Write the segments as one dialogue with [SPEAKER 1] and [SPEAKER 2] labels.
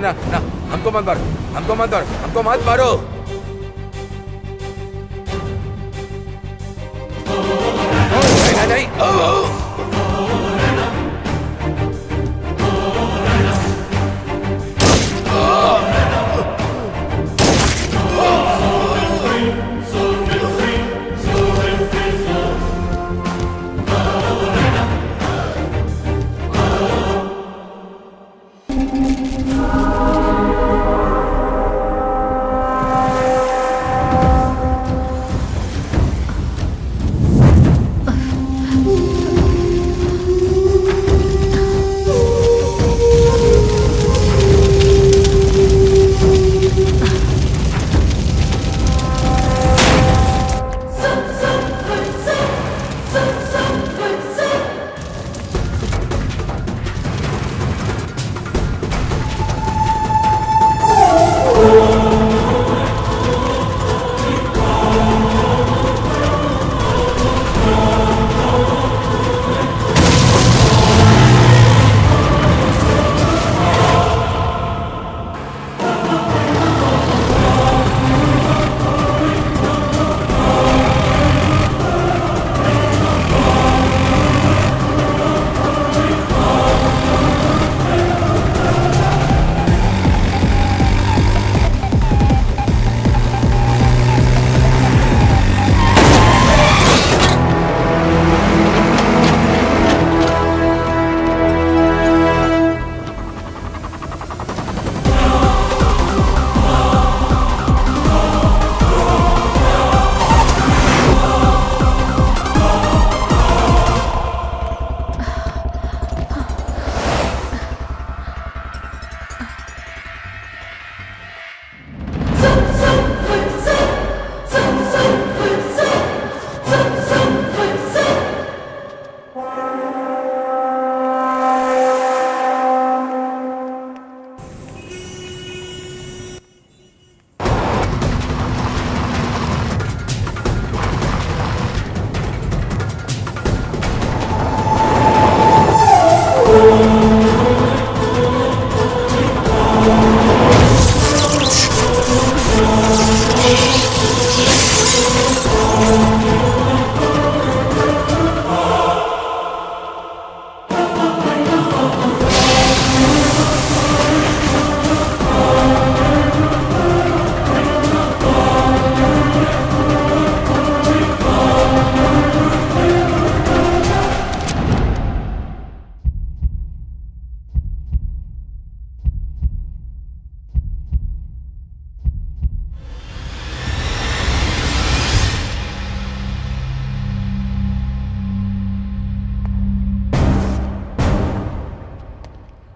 [SPEAKER 1] ना, हमको मत मारो, हमको मत मारो। नहीं, नहीं।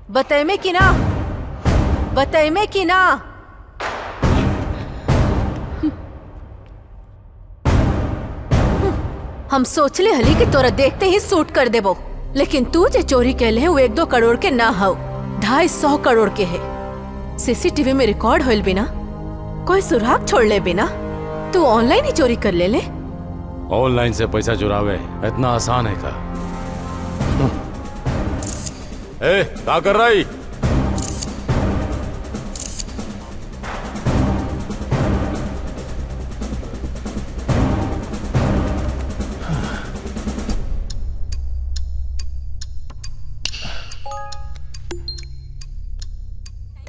[SPEAKER 2] बताइमे कि ना, बताइमे कि ना। हम सोचले हली कि तोरा देखते ही सूट कर देबो, लेकिन तू जे चोरी कैले है वो 1-2 करोड़ के ना हो, 250 करोड़ के है। सीसीटीवी में रिकॉर्ड होइल बिना, कोई सुराग छोड़ ले बिना तू ऑनलाइन ही चोरी कर ले।
[SPEAKER 3] ऑनलाइन से पैसा चुरावे इतना आसान है का? ए, क्या कर रही?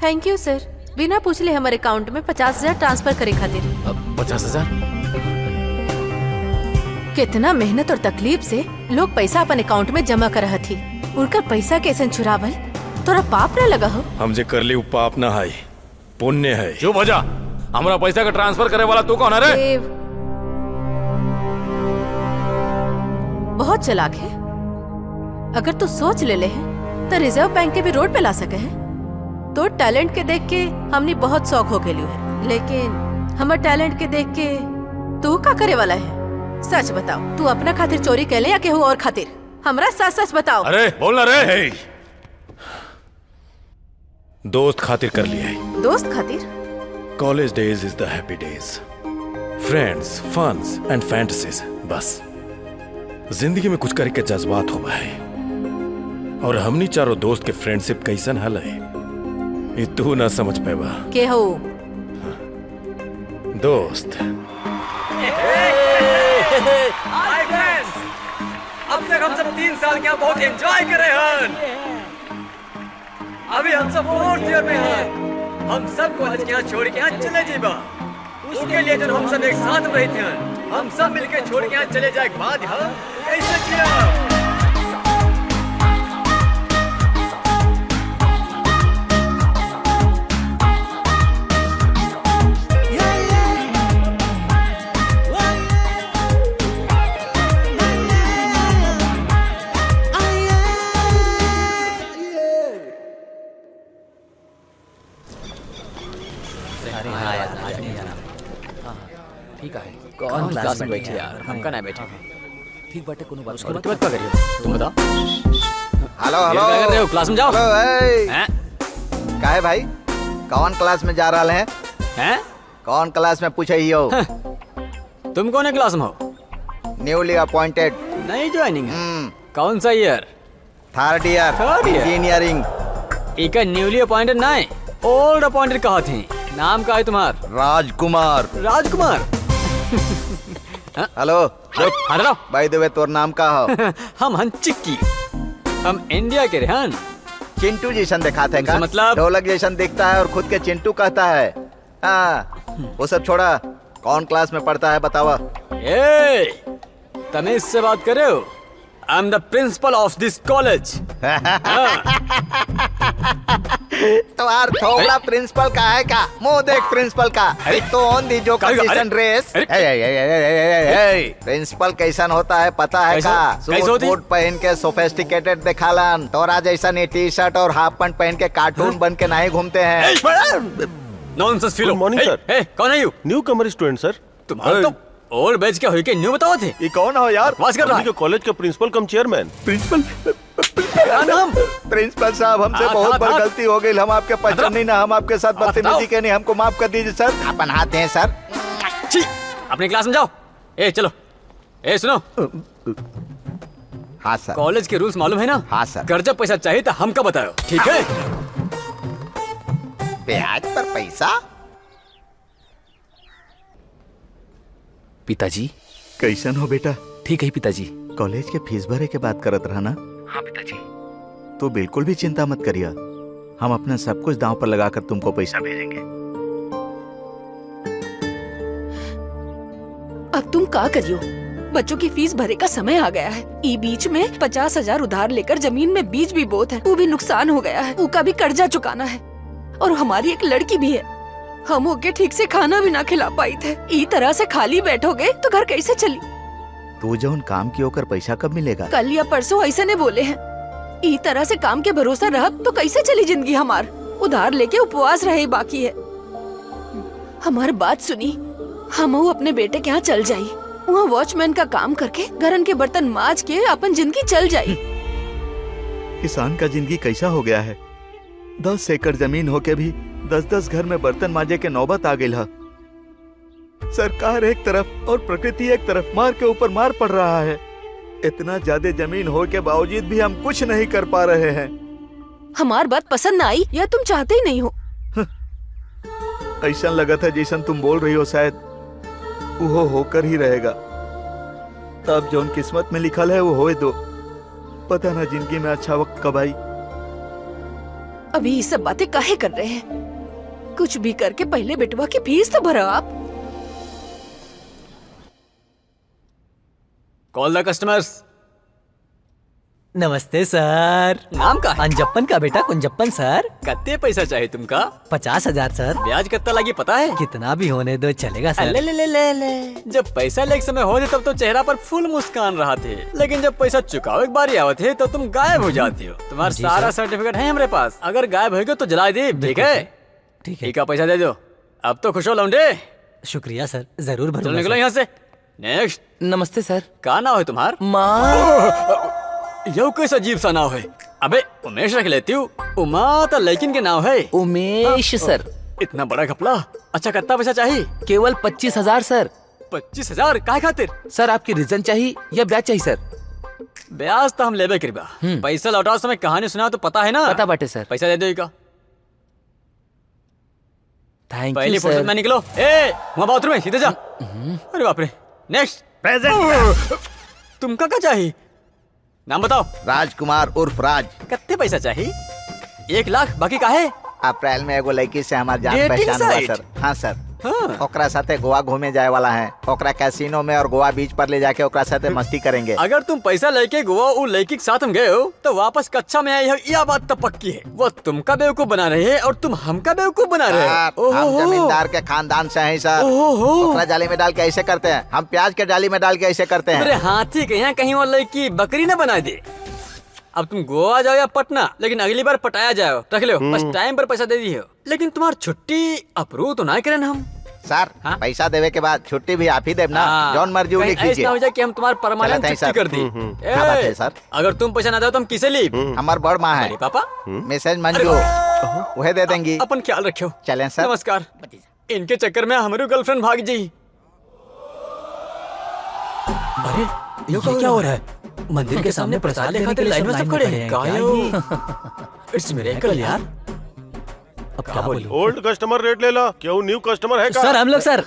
[SPEAKER 2] थैंक यू सर, बिना पूछले हमारे अकाउंट में 50,000 ट्रांसफर करे खातिर।
[SPEAKER 3] 50,000?
[SPEAKER 2] कितना मेहनत और तकलीफ से लोग पैसा अपन अकाउंट में जमा कर रहा थी, उनका पैसा कैसे चुरावल तोरा पाप न लगा हो?
[SPEAKER 4] हम जे कर ली उ पाप ना है, पुण्य है।
[SPEAKER 3] चुप हो जा, हमारा पैसा का ट्रांसफर करे वाला तू कौन है रे?
[SPEAKER 2] देव बहुत चालाक है। अगर तू सोच ले है तो रिजर्व बैंक के भी रोड पे ला सके है। तो टैलेंट के देख के हमने बहुत शौक हो गेलू है, लेकिन हमार टैलेंट के देख के तू का करे वाला है? सच बताओ, तू अपना खातिर चोरी कैले या केहू और खातिर? हमरा सच सच बताओ।
[SPEAKER 3] अरे बोलना रे।
[SPEAKER 4] दोस्त खातिर कर लिया है।
[SPEAKER 2] दोस्त खातिर?
[SPEAKER 4] College days is the happy days, friends, funs and fantasies. बस जिंदगी में कुछ करके जज्बात हो भाई, और हमनी चारों दोस्त के फ्रेंडशिप कैसन हल है ये तू ना समझ पाएबा।
[SPEAKER 2] के हो
[SPEAKER 4] दोस्त?
[SPEAKER 5] हाय फ्रेंड्स, अब तक हम सब 3 साल के बहुत एंजॉय करे हैं। अभी हम सब 4th ईयर में हैं। हम सब कॉलेज के यहाँ छोड़ के यहाँ चले जीबा। उसके लिए जब हम सब एक साथ रहे थे, हम सब मिलके छोड़ के यहाँ चले जाए बाद यहाँ कैसे किया?
[SPEAKER 6] ठीक है, कौन क्लास में बैठे यार? हमका ना बैठे। ठीक बाटे, कोनो बात उसके मत करिए। तुम बताओ।
[SPEAKER 7] हेलो हेलो,
[SPEAKER 6] क्या कर रहे हो? क्लास में जाओ।
[SPEAKER 7] हैं? काहे भाई, कौन क्लास में जा रहा है?
[SPEAKER 6] हैं?
[SPEAKER 7] कौन क्लास में पूछे ही हो?
[SPEAKER 6] तुम कौन है क्लास में हो?
[SPEAKER 7] Newly appointed.
[SPEAKER 6] नई ज्वाइनिंग है? कौन सा year?
[SPEAKER 7] 3rd year
[SPEAKER 6] Third year?
[SPEAKER 7] Engineering.
[SPEAKER 6] एक न्यूली अपॉइंटेड ना है, ओल्ड अपॉइंटेड कहा थे। नाम का है तुम्हार?
[SPEAKER 7] राजकुमार।
[SPEAKER 6] राजकुमार?
[SPEAKER 7] हेलो
[SPEAKER 6] हटो।
[SPEAKER 7] बाय द वे, तोर नाम का हो?
[SPEAKER 6] हम हन चिक्की, हम इंडिया के रहन।
[SPEAKER 7] चिंटू जैसन दिखाते हैं का?
[SPEAKER 6] मतलब?
[SPEAKER 7] ढोलक जैसन दिखता है और खुद के चिंटू कहता है। हाँ, वो सब छोड़ा, कौन क्लास में पढ़ता है बतावा?
[SPEAKER 6] ए, तमीज से बात करे हो? I am the principle of this college.
[SPEAKER 7] तुम्हार थोड़ा प्रिंसिपल का है का? मुंह देख प्रिंसिपल का। तो ऑन दी जो कंडीशन ड्रेस। प्रिंसिपल कैसन होता है पता है का? सूट बूट पहन के सोफिस्टिकेटेड दिखालन। तोरा जैसा नहीं टी-शर्ट और हाफ पैंट पहन के कार्टून बन के नहीं घूमते हैं।
[SPEAKER 6] Nonsense fellow.
[SPEAKER 8] Good morning sir.
[SPEAKER 6] कौन है you?
[SPEAKER 8] New Qamar student sir.
[SPEAKER 6] तुम्हारा तो ओल्ड बैच क्या हुई के न्यू बताओ थे?
[SPEAKER 8] ये कौन हो यार?
[SPEAKER 6] बकवास कर रहा है।
[SPEAKER 8] कॉलेज का प्रिंसिपल कम चेयरमैन।
[SPEAKER 7] प्रिंसिपल
[SPEAKER 6] क्या नाम?
[SPEAKER 7] प्रिंसिपल साहब, हमसे बहुत बड़ी गलती हो गई। हम आपके पहचान नहीं ना, हम आपके साथ बदतमीजी के नहीं, हमको माफ कर दीजिए सर। अपन हाथ हैं सर।
[SPEAKER 6] छी, अपने क्लास में जाओ। ए चलो। ए सुनो,
[SPEAKER 7] हाँ सर।
[SPEAKER 6] कॉलेज के रूल्स मालूम है ना?
[SPEAKER 7] हाँ सर।
[SPEAKER 6] कर्जा पैसा चाहिए तो हमका बताओ, ठीक है?
[SPEAKER 7] ब्याज पर पैसा?
[SPEAKER 6] पिताजी।
[SPEAKER 7] कैसन हो बेटा?
[SPEAKER 6] ठीक है पिताजी।
[SPEAKER 7] कॉलेज के फीस भरे के बात करत रहा ना?
[SPEAKER 6] हाँ पिताजी।
[SPEAKER 7] तो बिल्कुल भी चिंता मत करिए, हम अपना सब कुछ दांव पर लगाकर तुमको पैसा भेजेंगे।
[SPEAKER 2] अब तुम का करियो? बच्चों की फीस भरे का समय आ गया है। ई बीच में 50,000 उधार लेकर जमीन में बीज भी बोत है, वो भी नुकसान हो गया है। उसका भी कर्जा चुकाना है और हमारी एक लड़की भी है। हम ओके ठीक से खाना भी ना खिला पाई थे। ई तरह से खाली बैठोगे तो घर कैसे चली?
[SPEAKER 7] तू जो उन काम की होकर पैसा कब मिलेगा?
[SPEAKER 2] कल या परसों ऐसे ने बोले हैं। ई तरह से काम के भरोसा रह तो कैसे चली जिंदगी हमार? उधार लेके उपवास रहे बाकी है। हमारी बात सुनी, हम अपने बेटे के यहाँ चल जाई। वहाँ वॉचमैन का काम करके घरन के बर्तन माज के अपन जिंदगी चल जाई।
[SPEAKER 7] किसान का जिंदगी कैसा हो गया है? 10 एकड़ जमीन होके भी 10-10 घर में बर्तन माजे के नौबत आ गई है। सरकार एक तरफ और प्रकृति एक तरफ मार के ऊपर मार पड़ रहा है। इतना ज्यादा जमीन हो के बावजूद भी हम कुछ नहीं कर पा रहे हैं।
[SPEAKER 2] हमार बात पसंद न आई या तुम चाहते ही नहीं हो?
[SPEAKER 7] ऐसा लगा था जैसन तुम बोल रही हो, शायद वो होकर ही रहेगा। तब जो किस्मत में लिखल है वो होए दो। पता ना जिंदगी में अच्छा वक्त कब आई।
[SPEAKER 2] अभी ये सब बातें काहे कर रहे हैं? कुछ भी करके पहले बेटवा की फीस तो भरो आप।
[SPEAKER 5] Call the customers.
[SPEAKER 6] नमस्ते सर।
[SPEAKER 5] नाम का है?
[SPEAKER 6] अंजप्पन का बेटा कुंजप्पन सर।
[SPEAKER 5] कत्ते पैसा चाहिए तुमका?
[SPEAKER 6] 50,000 सर।
[SPEAKER 5] ब्याज कितना लगी पता है?
[SPEAKER 6] कितना भी होने दो चलेगा सर।
[SPEAKER 5] ले ले ले ले ले। जब पैसा लेके समय हो तब तो चेहरा पर फुल मुस्कान रहा थे, लेकिन जब पैसा चुकाओ एक बारी आवत है तो तुम गायब हो जाती हो। तुम्हारा सारा सर्टिफिकेट है हमारे पास। अगर गायब होगे तो जला दे। ठीक है?
[SPEAKER 6] ठीक है।
[SPEAKER 5] ठीक है, पैसा दे दो। अब तो खुश हो लौंडे।
[SPEAKER 6] शुक्रिया सर, जरूर
[SPEAKER 5] चलो
[SPEAKER 6] भरूंगा
[SPEAKER 5] निकलो
[SPEAKER 6] सर।
[SPEAKER 5] यहाँ से। नेक्स्ट।
[SPEAKER 6] नमस्ते सर।
[SPEAKER 5] का नाम है तुम्हार? यो कैसा अजीब सा नाम है? अबे उमेश रख लेती हूँ। उमा तो लेकिन के नाम है।
[SPEAKER 6] उमेश सर।
[SPEAKER 5] इतना बड़ा घपला। अच्छा कितना पैसा चाहिए?
[SPEAKER 6] केवल 25,000 सर।
[SPEAKER 5] 25,000 काहे खातिर?
[SPEAKER 6] सर आपकी रीजन चाहिए या ब्याज चाहिए सर?
[SPEAKER 5] ब्याज तो हम लेबे करीबा। पैसा लौटाओ समय कहानी सुना तो पता है ना?
[SPEAKER 6] पता बाटे सर।
[SPEAKER 5] पैसा दे दो इका।
[SPEAKER 6] थैंक
[SPEAKER 5] पहली
[SPEAKER 6] यू
[SPEAKER 5] फुर्सत
[SPEAKER 6] सर।
[SPEAKER 5] में निकलो। ए वहाँ बाथरूम में सीधे जा। अरे बाप रे। नेक्स्ट।
[SPEAKER 7] प्रेजेंट।
[SPEAKER 5] तुमका क्या चाहिए? नाम बताओ।
[SPEAKER 7] राजकुमार उर्फ राज।
[SPEAKER 5] कितने पैसा चाहिए? 1 लाख। बाकी का है?
[SPEAKER 7] अप्रैल में एगो लड़की से हमार जान
[SPEAKER 5] Dating
[SPEAKER 7] पहचान हुआ
[SPEAKER 5] site?
[SPEAKER 7] सर। हाँ सर।
[SPEAKER 5] हाँ।
[SPEAKER 7] ओकरा साथे गोवा घूमे जाए वाला है। ओकरा कैसीनो में और गोवा बीच पर ले जाके ओकरा साथे मस्ती करेंगे।
[SPEAKER 5] अगर तुम पैसा लेके गोवा वो लड़की के साथ में गए हो तो वापस कच्चा में आई हो, यह बात तो पक्की है। वो तुमका बेवकूफ बना रहे हैं और तुम हमका बेवकूफ बना रहे
[SPEAKER 7] सर,
[SPEAKER 5] हो।
[SPEAKER 7] हम जमींदार के खानदान से हैं सर।
[SPEAKER 5] ओहो।
[SPEAKER 7] ओकरा जाली में डाल के ऐसे करते हैं, हम प्याज के डाली में डाल के ऐसे करते
[SPEAKER 5] अरे
[SPEAKER 7] हैं।
[SPEAKER 5] हाथी के यहाँ कहीं वो लड़की बकरी न बना दे। अब तुम गोवा जाओ या पटना, लेकिन अगली बार पटाया जाओ। रख लो, बस टाइम पर पैसा दे दी हो। लेकिन तुम्हारी छुट्टी अप्रूव तो ना करें हम।
[SPEAKER 7] सर
[SPEAKER 5] हाँ?
[SPEAKER 7] पैसा देवे के बाद छुट्टी भी आप ही देव ना।
[SPEAKER 5] हाँ।
[SPEAKER 7] जौन मर्जी वो
[SPEAKER 5] कहीं
[SPEAKER 7] लिख दीजिए।
[SPEAKER 5] ऐसा हो जाए कि हम तुम्हारा परमानेंट
[SPEAKER 7] चलते हैं
[SPEAKER 5] छुट्टी
[SPEAKER 7] सर।
[SPEAKER 5] कर दी।
[SPEAKER 7] क्या बात है सर?
[SPEAKER 5] अगर तुम पैसा ना दो तो हम किसे ली?
[SPEAKER 7] हमार बड़ माँ है
[SPEAKER 5] अरे पापा।
[SPEAKER 7] मिसेज मंजू, वह दे देंगी।
[SPEAKER 5] अपन ख्याल रखियो।
[SPEAKER 7] चलें सर।
[SPEAKER 5] नमस्कार। इनके चक्कर में हमारी गर्लफ्रेंड भाग जी। अरे ये क्या हो रहा है? मंदिर के सामने प्रसाद लेने के लिए लाइन में सब खड़े हैं। इट्स मिरेकल यार। अब क्या बोली?
[SPEAKER 8] ओल्ड कस्टमर रेट ले ला। क्यों न्यू कस्टमर है का?
[SPEAKER 6] सर हम लोग सर।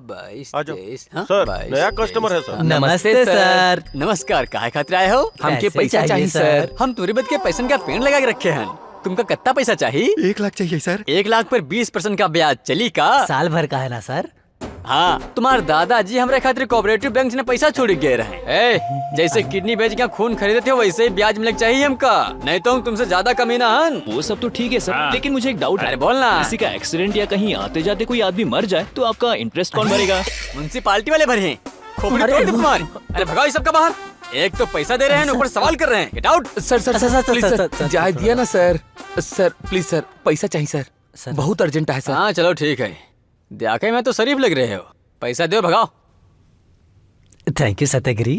[SPEAKER 5] 22
[SPEAKER 8] आ जाओ।
[SPEAKER 5] 23।
[SPEAKER 8] सर नया कस्टमर है सर।
[SPEAKER 6] नमस्ते सर।
[SPEAKER 5] नमस्कार। काहे खातिर आए हो?
[SPEAKER 6] हमके पैसा चाहिए सर।
[SPEAKER 5] हम तुरी बद के पैसन का पेड़ लगा के रखे हैं। तुमका कितना पैसा चाहिए?
[SPEAKER 4] 1 लाख चाहिए सर।
[SPEAKER 5] 1 लाख पर 20% का ब्याज चली का?
[SPEAKER 6] साल भर का है ना सर?
[SPEAKER 5] हाँ, तुम्हारे दादाजी हमारे खातिर कोऑपरेटिव बैंक ने पैसा छोड़ गए रहे। ए, जैसे किडनी बेच के खून खरीदे थे वैसे ही ब्याज मिलना चाहिए हमका। नहीं तो हम तुमसे ज्यादा कमीना हन।
[SPEAKER 9] वो सब तो ठीक है सर, लेकिन मुझे एक डाउट है।
[SPEAKER 5] अरे बोलना।
[SPEAKER 9] किसी का एक्सीडेंट या कहीं आते जाते कोई आदमी मर जाए तो आपका इंटरेस्ट कौन भरेगा?
[SPEAKER 5] म्युनिसिपालिटी वाले भरे हैं। खोपड़ी तोड़ दे तुम्हारी। अरे भगाओ इस सबका बाहर। एक तो पैसा दे रहे हैं, ऊपर सवाल कर रहे हैं। Get out.
[SPEAKER 6] Sir sir sir please sir जाए दिया ना सर। सर प्लीज सर पैसा चाहिए सर, बहुत अर्जेंट है सर।
[SPEAKER 5] हाँ चलो ठीक है। देखे में तो शरीफ लग रहे हो। पैसा दो, भगाओ।
[SPEAKER 6] Thank you Satyagiri.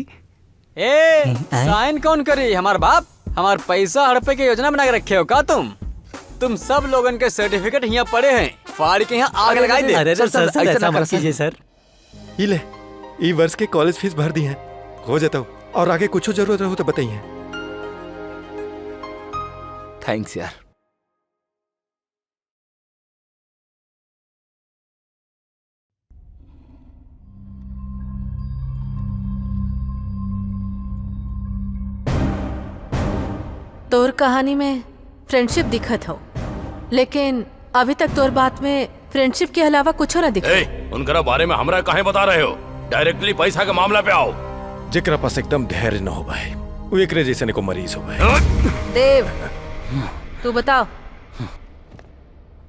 [SPEAKER 5] ए, साइन कौन करी? हमार बाप? हमार पैसा हड़पे की योजना बना के रखे हो का तुम सब लोगन के सर्टिफिकेट यहाँ पड़े हैं। फाड़ के यहाँ आग लगाई दे।
[SPEAKER 6] अरे सर ऐसा मत कीजिए सर।
[SPEAKER 4] ये ले, ई वर्ष के कॉलेज फीस भर दी है, हो जाता हूँ। और आगे कुछ जरूरत हो तो बताइए।
[SPEAKER 6] थैंक्स यार।
[SPEAKER 2] तोर कहानी में फ्रेंडशिप दिखत हो, लेकिन अभी तक तोर बात में फ्रेंडशिप के अलावा कुछ ना दिखा।
[SPEAKER 3] उनकरा बारे में हमरा काहे बता रहे हो? डायरेक्टली पैसा के मामला पे आओ।
[SPEAKER 4] जेकरा पास एकदम धैर्य न हो भाई, वो एकरे जैसे को मरीज हो भाई।
[SPEAKER 2] देव, तू बताओ।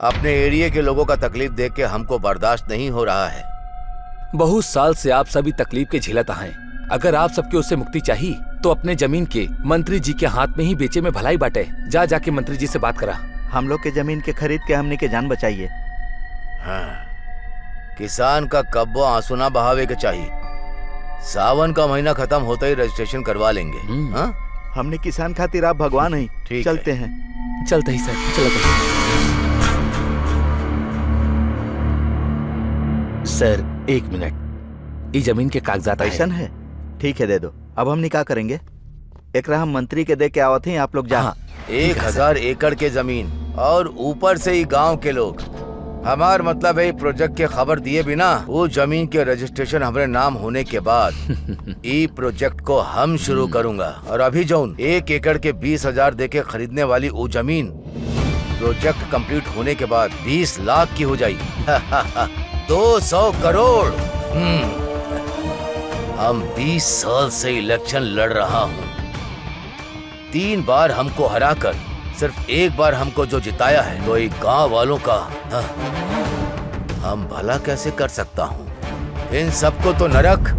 [SPEAKER 1] अपने एरिया के लोगों का तकलीफ देख के हमको बर्दाश्त नहीं हो रहा है।
[SPEAKER 6] बहुत साल से आप सभी तकलीफ के झेलता हैं। अगर आप सबके उससे मुक्ति चाहिए तो अपने जमीन के मंत्री जी के हाथ में ही बेचे में भलाई बाटे। जा जाके मंत्री जी से बात करा।
[SPEAKER 7] हम लोग के जमीन के खरीद के हमने के जान बचाइए।
[SPEAKER 1] हाँ, किसान का कब्बो आंसू ना बहावे के चाहिए। सावन का महीना खत्म होते ही रजिस्ट्रेशन करवा लेंगे। हाँ?
[SPEAKER 7] हमने किसान खातिर आप भगवान हैं।
[SPEAKER 1] ठीक
[SPEAKER 7] चलते हैं।
[SPEAKER 6] चलते ही सर, चलो। सर 1 मिनट, ये जमीन के कागजात
[SPEAKER 7] ऐसा है? ठीक है, दे दो। अब हम क्या करेंगे? एकरा हम मंत्री के दे के आवत हैं, आप लोग जा।
[SPEAKER 1] 1000 एकड़ के जमीन और ऊपर से ही गांव के लोग। हमार मतलब है प्रोजेक्ट के खबर दिए बिना वो जमीन के रजिस्ट्रेशन हमारे नाम होने के बाद ई प्रोजेक्ट को हम शुरू करूंगा। और अभी जौन 1 एकड़ के 20,000 दे के खरीदने वाली वो जमीन प्रोजेक्ट कंप्लीट होने के बाद 20 लाख की हो जाएगी। 200 करोड़। हम 20 साल से इलेक्शन लड़ रहा हूँ। 3 बार हमको हराकर सिर्फ 1 बार हमको जो जिताया है, तो एक गांव वालों का हम भला कैसे कर सकता हूँ? इन सबको तो नरक।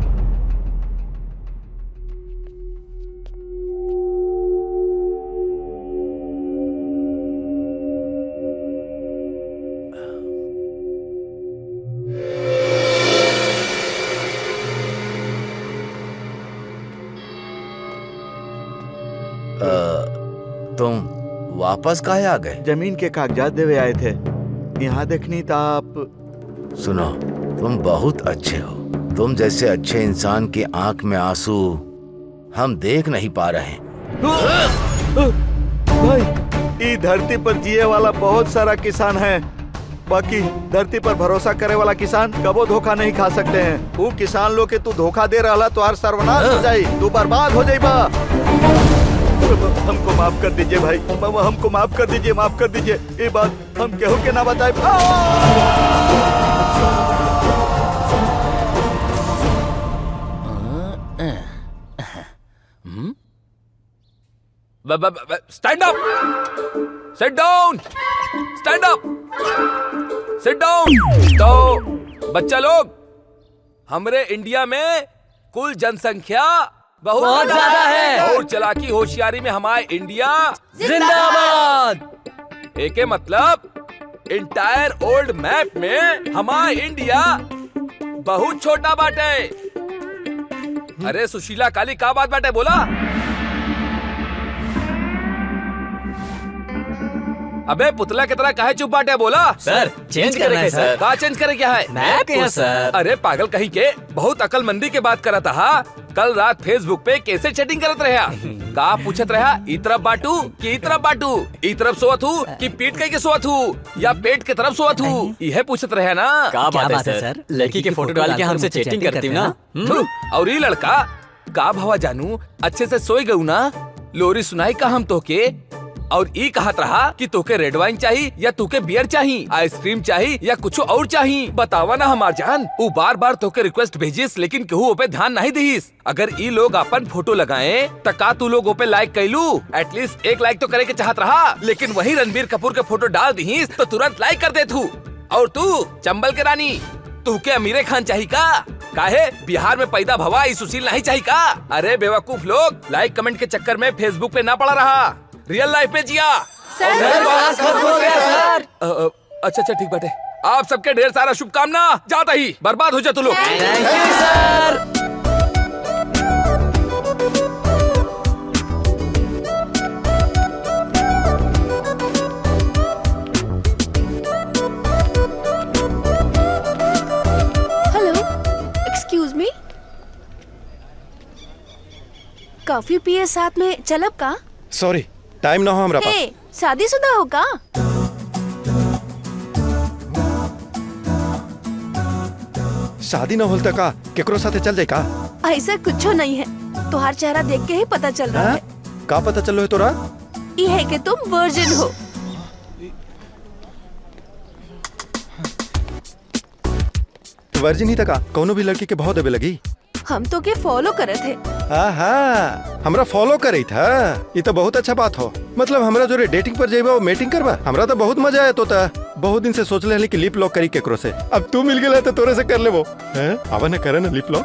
[SPEAKER 1] तुम वापस काहे आ गए?
[SPEAKER 7] जमीन के कागजात देवे आए थे। यहाँ देखनी तो आप।
[SPEAKER 1] सुनो, तुम बहुत अच्छे हो। तुम जैसे अच्छे इंसान की आंख में आंसू हम देख नहीं पा रहे।
[SPEAKER 7] भाई, इस धरती पर जिए वाला बहुत सारा किसान है, बाकी धरती पर भरोसा करे वाला किसान कबो धोखा नहीं खा सकते हैं। वो किसान लोग के तू धोखा दे रहा तो हर सर्वनाश हो जाई, तू बर्बाद हो जाइबा। हमको माफ कर दीजिए भाई, हमको माफ कर दीजिए, माफ कर दीजिए। ये बात हम केहू के ना बताए।
[SPEAKER 5] Stand up, sit down, stand up, sit down. तो बच्चा लोग, हमरे इंडिया में कुल जनसंख्या बहुत ज्यादा है और चालाकी होशियारी में हमारा इंडिया जिंदाबाद। एके मतलब इंटायर ओल्ड मैप में हमारा इंडिया बहुत छोटा बाटे। अरे सुशीला काली का बात बाटे बोला? अबे पुतला की तरह काहे चुप बाटे बोला?
[SPEAKER 6] सर चेंज करना है सर।
[SPEAKER 5] कहा चेंज करे क्या है?
[SPEAKER 6] मैप को सर।
[SPEAKER 5] अरे पागल कहीं के, बहुत अकलमंदी के बात करा था। कल रात फेसबुक पे कैसे चैटिंग करत रहा? का पूछत रहा? ई तरफ बाटू कि ई तरफ बाटू? ई तरफ सोवत हूँ कि पीठ कहीं के सोवत हूँ या पेट के तरफ सोवत हूँ? यह पूछत रहे ना।
[SPEAKER 6] क्या बात है सर? लड़की के फोटो डाल के हमसे चैटिंग करती हूँ ना।
[SPEAKER 5] और ये लड़का का भवा जानू अच्छे से सोई गऊ ना? लोरी सुनाई का हम तो के और ई कहत रहा कि तोके रेड वाइन चाहिए या तोके बियर चाहिए, आइसक्रीम चाहिए या कुछ और चाहिए? बतावा ना हमार जान। वो बार बार तोके रिक्वेस्ट भेजिस लेकिन केहू पे ध्यान नहीं दीस। अगर ई लोग अपन फोटो लगाए तो का तू लोग पे लाइक कैलू? एटलीस्ट 1 लाइक तो करे के चाहत रहा, लेकिन वही रणबीर कपूर के फोटो डाल दीस तो तुरंत लाइक कर दे तू। और तू चंबल के रानी, तू के अमीरे खान चाहिए का? काहे बिहार में पैदा भवा ई सुशील नहीं चाहिए का? अरे बेवकूफ लोग, लाइक कमेंट के चक्कर में फेसबुक पे ना पड़ा रहा, रियल लाइफ में जिया। अच्छा ठीक बात है। आप सबके ढेर सारा शुभकामना। जाता ही बर्बाद हो जा तू लोग।
[SPEAKER 10] हेलो, एक्सक्यूज मी, कॉफी पिए साथ में चलब का?
[SPEAKER 4] सॉरी, टाइम ना हो हमरा पास।
[SPEAKER 10] शादीशुदा हो का?
[SPEAKER 4] शादी न होल का केकरो साथे चल जाए का?
[SPEAKER 10] ऐसा कुछ नहीं है, तुम्हारा चेहरा देख के ही पता चल रहा है।
[SPEAKER 4] का पता चलो है तोरा?
[SPEAKER 2] ये है कि तुम वर्जिन हो।
[SPEAKER 4] वर्जिन ही तक कोनो भी लड़की के बहुत देवे लगी।
[SPEAKER 2] हम तो के फॉलो करे थे।
[SPEAKER 4] हाँ, हमरा फॉलो करे था। ये तो बहुत अच्छा बात हो। मतलब हमरा जो डेटिंग पर जेबा वो मीटिंग करबा। हमरा तो बहुत मजा आया तो बहुत दिन से सोच ले कि लिप लॉक करी केकरो से। अब तू मिल गया तो तोरे से कर ले वो। आवा ने करे ना lip lock.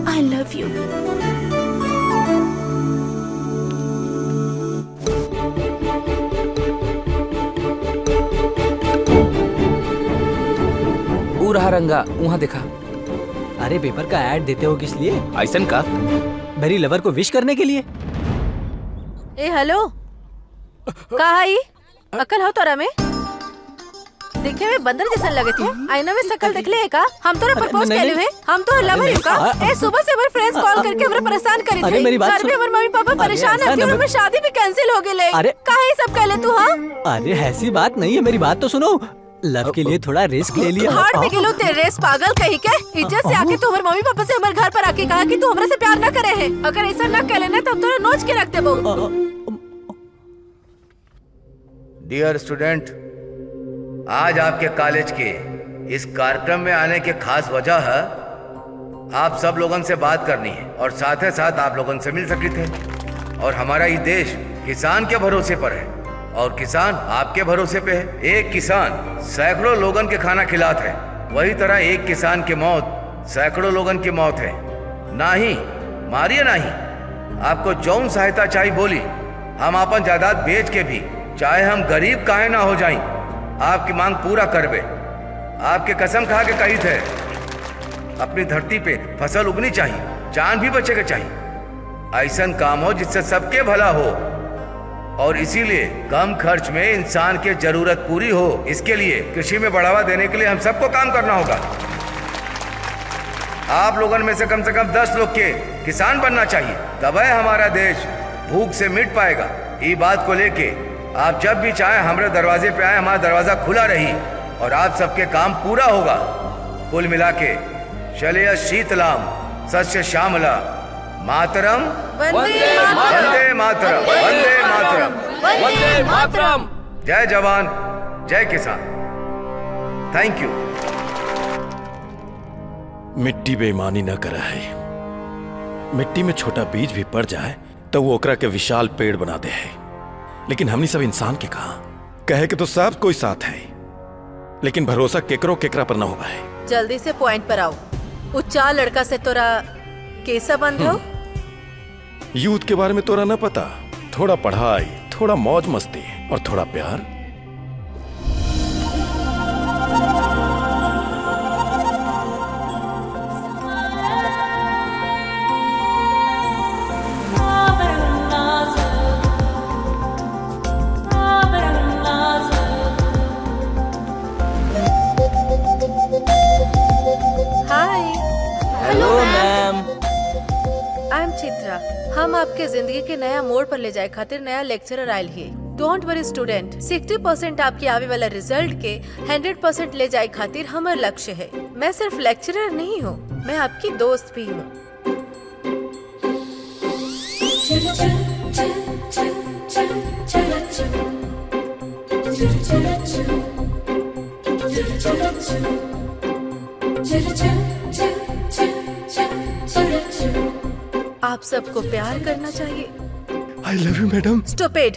[SPEAKER 2] I love you.
[SPEAKER 6] रहा रंगा वहाँ देखा।
[SPEAKER 5] अरे पेपर का ऐड देते हो किस लिए?
[SPEAKER 6] ऐसन का
[SPEAKER 5] मेरी लवर को विश करने के लिए।
[SPEAKER 2] ए हेलो, कहा आई? अकल हो तोरा में? देखे में बंदर जैसा लगे थे। आईना में शकल देख ले का? हम तोरा प्रपोज कैले हुए। हम तो लवर हूं का? ए सुबह से हमारे फ्रेंड्स कॉल करके हमरा परेशान करे थे।
[SPEAKER 5] मेरी बात सुन।
[SPEAKER 2] घर में हमारे मम्मी पापा परेशान है और हमारी शादी भी कैंसिल हो गई।
[SPEAKER 5] अरे
[SPEAKER 2] काहे सब कहले तू? हां
[SPEAKER 5] अरे ऐसी बात नहीं है, मेरी बात तो सुनो। लव के लिए थोड़ा रिस्क ले लिया।
[SPEAKER 2] हार्ट में गिलो तेरे रेस पागल कहीं के। इज्जत से आके तू हमारे मम्मी पापा से हमारे घर पर आके कहा कि तू हमरा से प्यार ना करे है। अगर ऐसा ना कहले ना तो हम तोरा नोच के रख देबो।
[SPEAKER 1] डियर स्टूडेंट, आज आपके कॉलेज के इस कार्यक्रम में आने की खास वजह है आप सब लोगों से बात करनी है और साथ ही साथ आप लोगों से मिल सके थे। और हमारा ये देश किसान के भरोसे पर है और किसान आपके भरोसे पे है। एक किसान सैकड़ों लोगन के खाना खिलाते है, वही तरह एक किसान की मौत सैकड़ों लोगन की मौत है। ना ही मारिए ना ही आपको जौन सहायता चाहिए बोली, हम अपन जायदाद बेच के भी, चाहे हम गरीब काहे ना हो जाएं, आपकी मांग पूरा करबे। आपके कसम खा के कही थे अपनी धरती पे फसल उगनी चाहिए, जान भी बचे के चाहिए। ऐसा काम हो जिससे सबके भला हो और इसीलिए कम खर्च में इंसान की जरूरत पूरी हो। इसके लिए कृषि में बढ़ावा देने के लिए हम सबको काम करना होगा। आप लोगों में से कम 10 लोग के किसान बनना चाहिए, तब हमारा देश भूख से मिट पाएगा। ये बात को लेके आप जब भी चाहे हमारे दरवाजे पे आए, हमारा दरवाजा खुला रही और आप सबके काम पूरा होगा। कुल मिला के शलय शीतलाम सस्य श्यामला मातरम
[SPEAKER 2] वंदे
[SPEAKER 1] वंदे मातरम वंदे मातरम
[SPEAKER 6] वंदे मातरम।
[SPEAKER 1] जय जवान जय किसान। Thank you.
[SPEAKER 4] मिट्टी बेईमानी न करा है। मिट्टी में छोटा बीज भी पड़ जाए तो वो ओकरा के विशाल पेड़ बना दे है। लेकिन हमनी सब इंसान के कहा कहे कि तो सब कोई साथ है, लेकिन भरोसा केकरो केकरा पर न होगा है।
[SPEAKER 2] जल्दी से पॉइंट पर आओ। उच्चा लड़का से तोरा कैसा बंद हो?
[SPEAKER 4] यूथ के बारे में तोरा न पता। थोड़ा पढ़ाई, थोड़ा मौज मस्ती और थोड़ा प्यार।
[SPEAKER 2] Hi,
[SPEAKER 5] hello ma'am.
[SPEAKER 2] I am Chitra. हम आपके जिंदगी के नया मोड़ पर ले जाए खातिर नया लेक्चरर आयल है। डोंट वरी स्टूडेंट, 60% आपके आवे वाला रिजल्ट के 100% ले जाए खातिर हमार लक्ष्य है। मैं सिर्फ लेक्चरर नहीं हूँ, मैं आपकी दोस्त भी हूँ। आप सबको प्यार करना चाहिए।
[SPEAKER 4] I love you madam.
[SPEAKER 2] Stupid.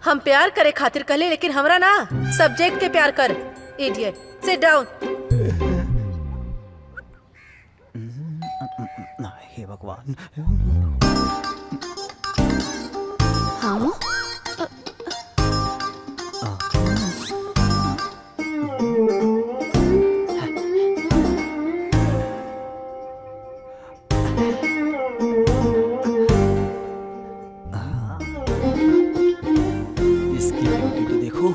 [SPEAKER 2] हम प्यार करे खातिर कहले, लेकिन हमरा ना सब्जेक्ट के प्यार कर। इडियट। Sit down.
[SPEAKER 5] हे भगवान।
[SPEAKER 10] हाँ
[SPEAKER 5] इसकी ब्यूटी तो देखो।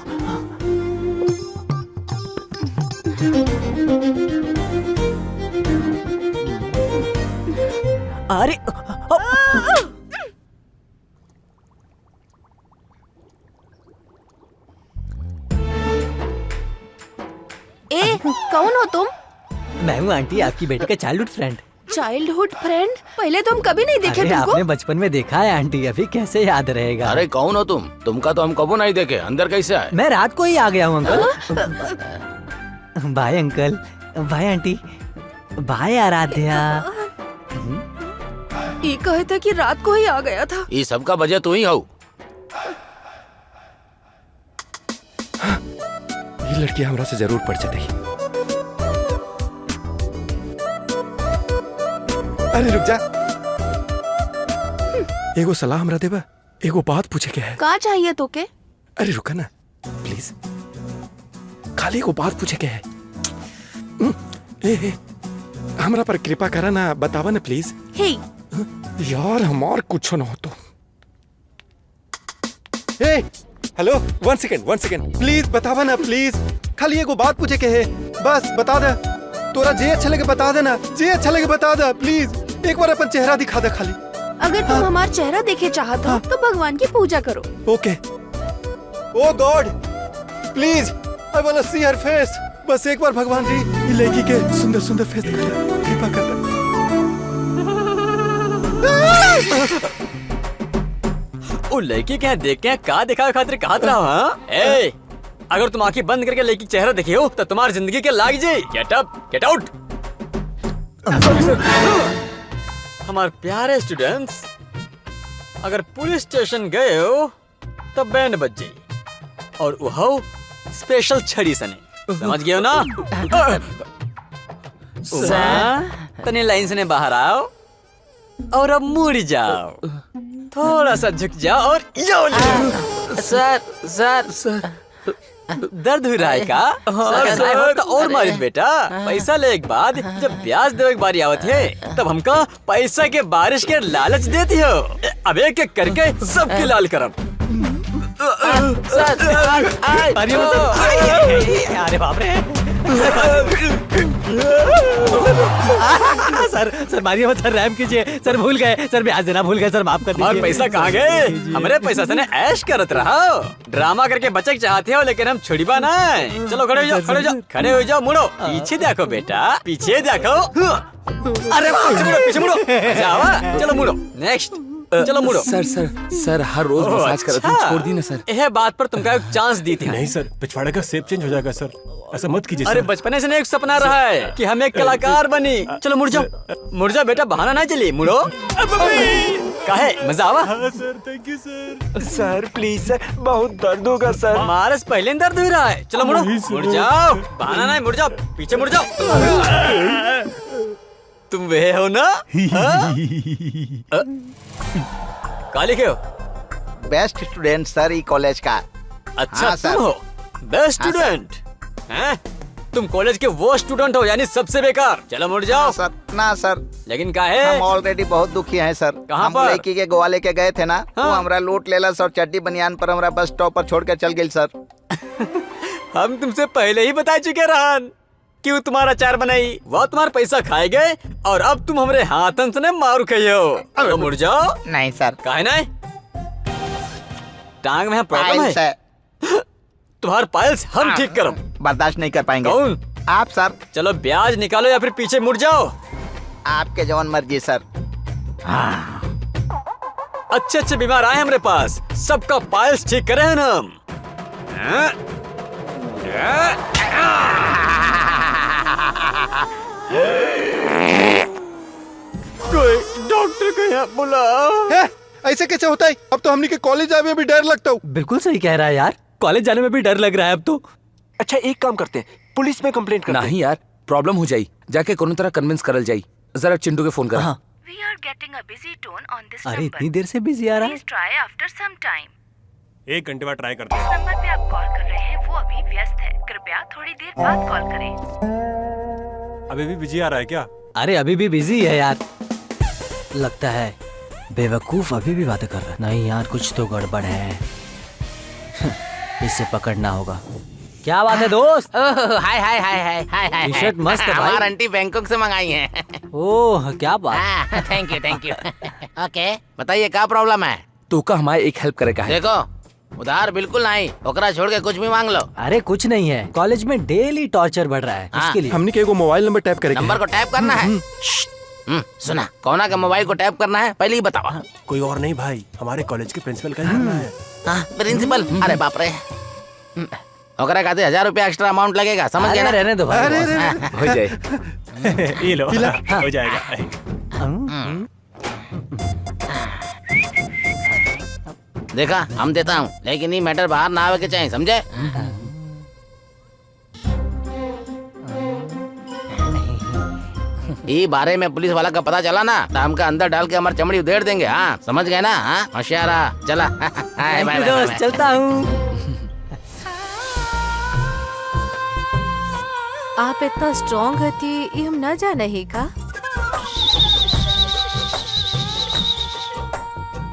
[SPEAKER 5] अरे
[SPEAKER 10] ए कौन हो तुम?
[SPEAKER 5] मैं हूँ आंटी, आपकी बेटी का चाइल्डहुड फ्रेंड।
[SPEAKER 2] चाइल्डहुड फ्रेंड, पहले तो हम कभी नहीं देखे
[SPEAKER 5] अरे
[SPEAKER 2] तुमको।
[SPEAKER 5] आपने बचपन में देखा है आंटी, अभी कैसे याद रहेगा।
[SPEAKER 3] अरे कौन हो तुमका तो हम कबो नहीं देखे, अंदर कैसे आए?
[SPEAKER 5] मैं रात को ही आ गया हूँ uncle. Bye uncle, bye aunty, bye Aaradhya.
[SPEAKER 2] ये कहे थे कि रात को ही आ गया था।
[SPEAKER 3] ये सबका वजह तू ही हो।
[SPEAKER 4] ये लड़की हमरा से जरूर पड़ जाती। अरे रुक जा, एगो सलाह हमरा देबा, एगो बात पूछे के है।
[SPEAKER 2] का चाहिए तो के?
[SPEAKER 4] अरे रुका ना प्लीज, खाली एगो बात पूछे के है। ए, हमरा पर कृपा करा ना, बतावा ना प्लीज।
[SPEAKER 2] हे
[SPEAKER 4] यार हमार कुछ ना हो तो। ए हेलो, वन सेकेंड प्लीज बतावा ना प्लीज, खाली एगो बात पूछे के है, बस बता दे। तोरा जे अच्छा लगे बता देना, जे अच्छा लगे बता दे प्लीज। एक बार अपन चेहरा दिखा दे खाली।
[SPEAKER 2] अगर तुम हमारा चेहरा देखे चाहते हो तो भगवान की पूजा करो।
[SPEAKER 4] Okay. Oh god please, I want to see her face. बस एक बार भगवान जी ये लड़की के सुंदर सुंदर फेस दिखा दे, कृपा कर दे।
[SPEAKER 5] वो लड़की क्या देख के का दिखा खातिर कहा रहा हूँ, हाँ? ए, अगर तुम आंखें बंद करके लड़की चेहरा देखे हो तो तुम्हारी जिंदगी के लाग जाए। Get up, get out. हमारे प्यारे स्टूडेंट्स, अगर पुलिस स्टेशन गए हो तो बैंड बज जाए और वो स्पेशल छड़ी सने, समझ गए हो ना? तने लाइन से बाहर आओ और अब मुड़ जाओ, थोड़ा सा झुक जाओ और यो लो। सर दर्द हो रहा है का? सर तो और मारित बेटा, पैसा ले एक बाद जब ब्याज दो एक बारी आवत है तब हमका पैसा के बारिश के लालच देती हो। अब एक एक करके सबके लाल करम। अरे बाप रे, सर मारिए मत सर, रैम कीजिए सर, भूल गए सर, ब्याज देना भूल गए सर, माफ कर दीजिए। और पैसा कहाँ गए? हमारे पैसा से ऐश करत रहो, ड्रामा करके बचक चाहते हो लेकिन हम छुड़ीबा नहीं। चलो खड़े हो जाओ, खड़े हो जाओ, मुड़ो पीछे देखो बेटा, पीछे देखो। अरे पीछे मुड़ो, जाओ चलो मुड़ो, नेक्स्ट चलो मुड़ो।
[SPEAKER 6] सर हर रोज मसाज करते हैं, छोड़ दी ना सर।
[SPEAKER 5] यह बात पर तुमका एक चांस दी थी।
[SPEAKER 8] नहीं सर, पिछवाड़े का शेप चेंज हो जाएगा सर, ऐसा मत कीजिए।
[SPEAKER 5] अरे बचपने से एक सपना रहा है कि हम एक कलाकार बनी। चलो मुड़ जाओ बेटा, बहाना ना चलिए, मुड़ो। काहे मजा आवा?
[SPEAKER 8] Sir thank you sir.
[SPEAKER 11] Sir please sir, बहुत दर्द होगा सर।
[SPEAKER 5] हमारे से पहले दर्द हो रहा है। चलो मुड़ो, मुड़ जाओ, बहाना नहीं, मुड़ जाओ, पीछे मुड़ जाओ। तुम वे हो ना? काली के हो?
[SPEAKER 11] बेस्ट स्टूडेंट सर, ई कॉलेज का।
[SPEAKER 5] अच्छा
[SPEAKER 11] हाँ, सर।
[SPEAKER 5] तुम हो बेस्ट स्टूडेंट हैं? तुम कॉलेज के वो स्टूडेंट हो यानी सबसे बेकार। चलो मुड़ जाओ।
[SPEAKER 11] सर ना सर,
[SPEAKER 5] लेकिन का है?
[SPEAKER 11] हम ऑलरेडी बहुत दुखी हैं सर।
[SPEAKER 5] कहाँ
[SPEAKER 11] हम
[SPEAKER 5] पर?
[SPEAKER 11] लड़की के गोवा लेके गए थे ना,
[SPEAKER 5] हाँ।
[SPEAKER 11] वो हमरा लूट लेला सर, चड्डी बनियान पर हमरा बस स्टॉप पर छोड़ कर चल गई सर।
[SPEAKER 5] हम तुमसे पहले ही बता चुके रहन क्यों तुम्हारा चार बनाई, वो तुम्हारा पैसा खाए गए और अब तुम हमारे हाथन से मारू खाइयो। अब मुड़ जाओ।
[SPEAKER 11] नहीं सर,
[SPEAKER 5] काहे नहीं? टांग में प्रॉब्लम
[SPEAKER 11] पाइल्स
[SPEAKER 5] है,
[SPEAKER 11] है,
[SPEAKER 5] तुम्हारे पाइल्स हम ठीक करम।
[SPEAKER 11] बर्दाश्त नहीं कर पाएंगे।
[SPEAKER 5] कौन?
[SPEAKER 11] आप सर।
[SPEAKER 5] चलो ब्याज निकालो या फिर पीछे मुड़ जाओ।
[SPEAKER 11] आपके जवान मर्जी सर।
[SPEAKER 5] अच्छे अच्छे बीमार आए हमारे पास, सबका पाइल्स ठीक करे हैं हम। कोई डॉक्टर को यहाँ बुलाओ।
[SPEAKER 4] ऐसे कैसे होता है? अब तो हमनी के कॉलेज जाने में भी डर लगता हूँ।
[SPEAKER 5] बिल्कुल सही कह रहा है यार, कॉलेज जाने में भी डर लग रहा है अब तो।
[SPEAKER 11] अच्छा एक काम करते हैं, पुलिस में कंप्लेंट करते हैं।
[SPEAKER 6] नहीं यार, प्रॉब्लम हो जाई, जाके कोनो तरह कन्विंस करल जाई। जरा चिंटू के फोन कर।
[SPEAKER 5] हाँ।
[SPEAKER 12] We are getting a busy tone on this
[SPEAKER 5] अरे
[SPEAKER 12] number.
[SPEAKER 5] इतनी देर से बिजी आ रहा है।
[SPEAKER 12] Please try after some time.
[SPEAKER 8] 1 घंटे बाद ट्राई करते
[SPEAKER 12] जिस
[SPEAKER 8] हैं।
[SPEAKER 12] नंबर पे आप कॉल कर रहे हैं वो अभी व्यस्त है, कृपया थोड़ी देर बाद कॉल करें।
[SPEAKER 8] अभी भी बिजी आ रहा है क्या?
[SPEAKER 5] अरे अभी भी बिजी है यार, लगता है बेवकूफ अभी भी बातें कर रहा है। नहीं यार, कुछ तो गड़बड़ है, इसे पकड़ना होगा। क्या बात है दोस्त?
[SPEAKER 1] हाय हाय हाय हाय हाय हाय।
[SPEAKER 5] टी-शर्ट मस्त है भाई।
[SPEAKER 1] हमारी आंटी बैंकॉक से मंगाई है।
[SPEAKER 5] ओह क्या बात।
[SPEAKER 1] Thank you. ओके बताइए क्या प्रॉब्लम है?
[SPEAKER 6] तो का हमारे एक हेल्प करे का है।
[SPEAKER 1] देखो उधार बिल्कुल नहीं, ओकरा छोड़ के कुछ भी मांग लो।
[SPEAKER 5] अरे कुछ नहीं है, कॉलेज में डेली टॉर्चर बढ़ रहा है,
[SPEAKER 1] हाँ।
[SPEAKER 5] इसके लिए।
[SPEAKER 4] हमनी के एगो मोबाइल नंबर टैप करेंगे।
[SPEAKER 1] नंबर को टैप करना है।
[SPEAKER 6] सुना, कौना का मोबाइल को टैप करना है पहले ही बताओ।
[SPEAKER 8] कोई और नहीं भाई, हमारे कॉलेज के प्रिंसिपल का ही करना है।
[SPEAKER 6] प्रिंसिपल, अरे बाप रे, ओकरा खाते 1000 रुपया एक्स्ट्रा अमाउंट लगेगा, समझ गए ना? रहने दो भाई, हो जाए।
[SPEAKER 8] ये लो, हो जाएगा।
[SPEAKER 6] देखा, हम देता हूँ, लेकिन ये मैटर बाहर ना आवे के चाहिए, समझे? ये बारे में पुलिस वाला का पता चला ना तो हमका अंदर डाल के हमारी चमड़ी उधेड़ देंगे। हाँ, समझ गए ना? हाँ, होशियारा, चला।
[SPEAKER 5] दोस्त, चलता हूँ।
[SPEAKER 2] आप इतना स्ट्रॉन्ग हती ये हम न जाने ही का।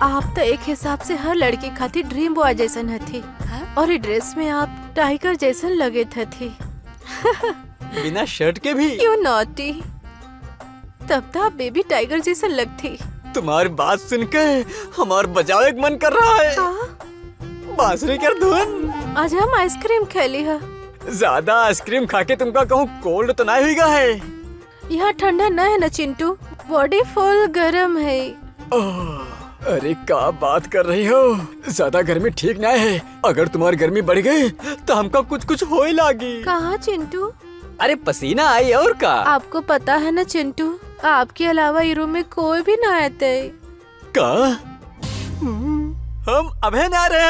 [SPEAKER 2] आप तो एक हिसाब से हर लड़की खाती ड्रीम बॉय जैसन हथी, और ये ड्रेस में आप टाइगर जैसन लगे थी।
[SPEAKER 5] बिना शर्ट के भी।
[SPEAKER 2] यू नॉटी, तब तो आप बेबी टाइगर जैसा लगती।
[SPEAKER 5] तुम्हारी बात सुन के हमार बजावे मन कर रहा है। बांसुरी कर धुन।
[SPEAKER 2] आज हम आइसक्रीम खेली है।
[SPEAKER 5] ज्यादा आइसक्रीम खा के तुमका कहूँ कोल्ड तो नहीं हुईगा है।
[SPEAKER 2] यहाँ ठंडा न है न चिंटू, बॉडी फुल गर्म है।
[SPEAKER 5] अरे क्या बात कर रही हो, ज्यादा गर्मी ठीक नहीं है। अगर तुम्हारी गर्मी बढ़ गई तो हमका कुछ कुछ होए लागी।
[SPEAKER 2] कहाँ चिंटू?
[SPEAKER 5] अरे पसीना आई और का।
[SPEAKER 2] आपको पता है न चिंटू, आपके अलावा ये रूम में कोई भी ना आते।
[SPEAKER 5] का? हम अबहन आ रहे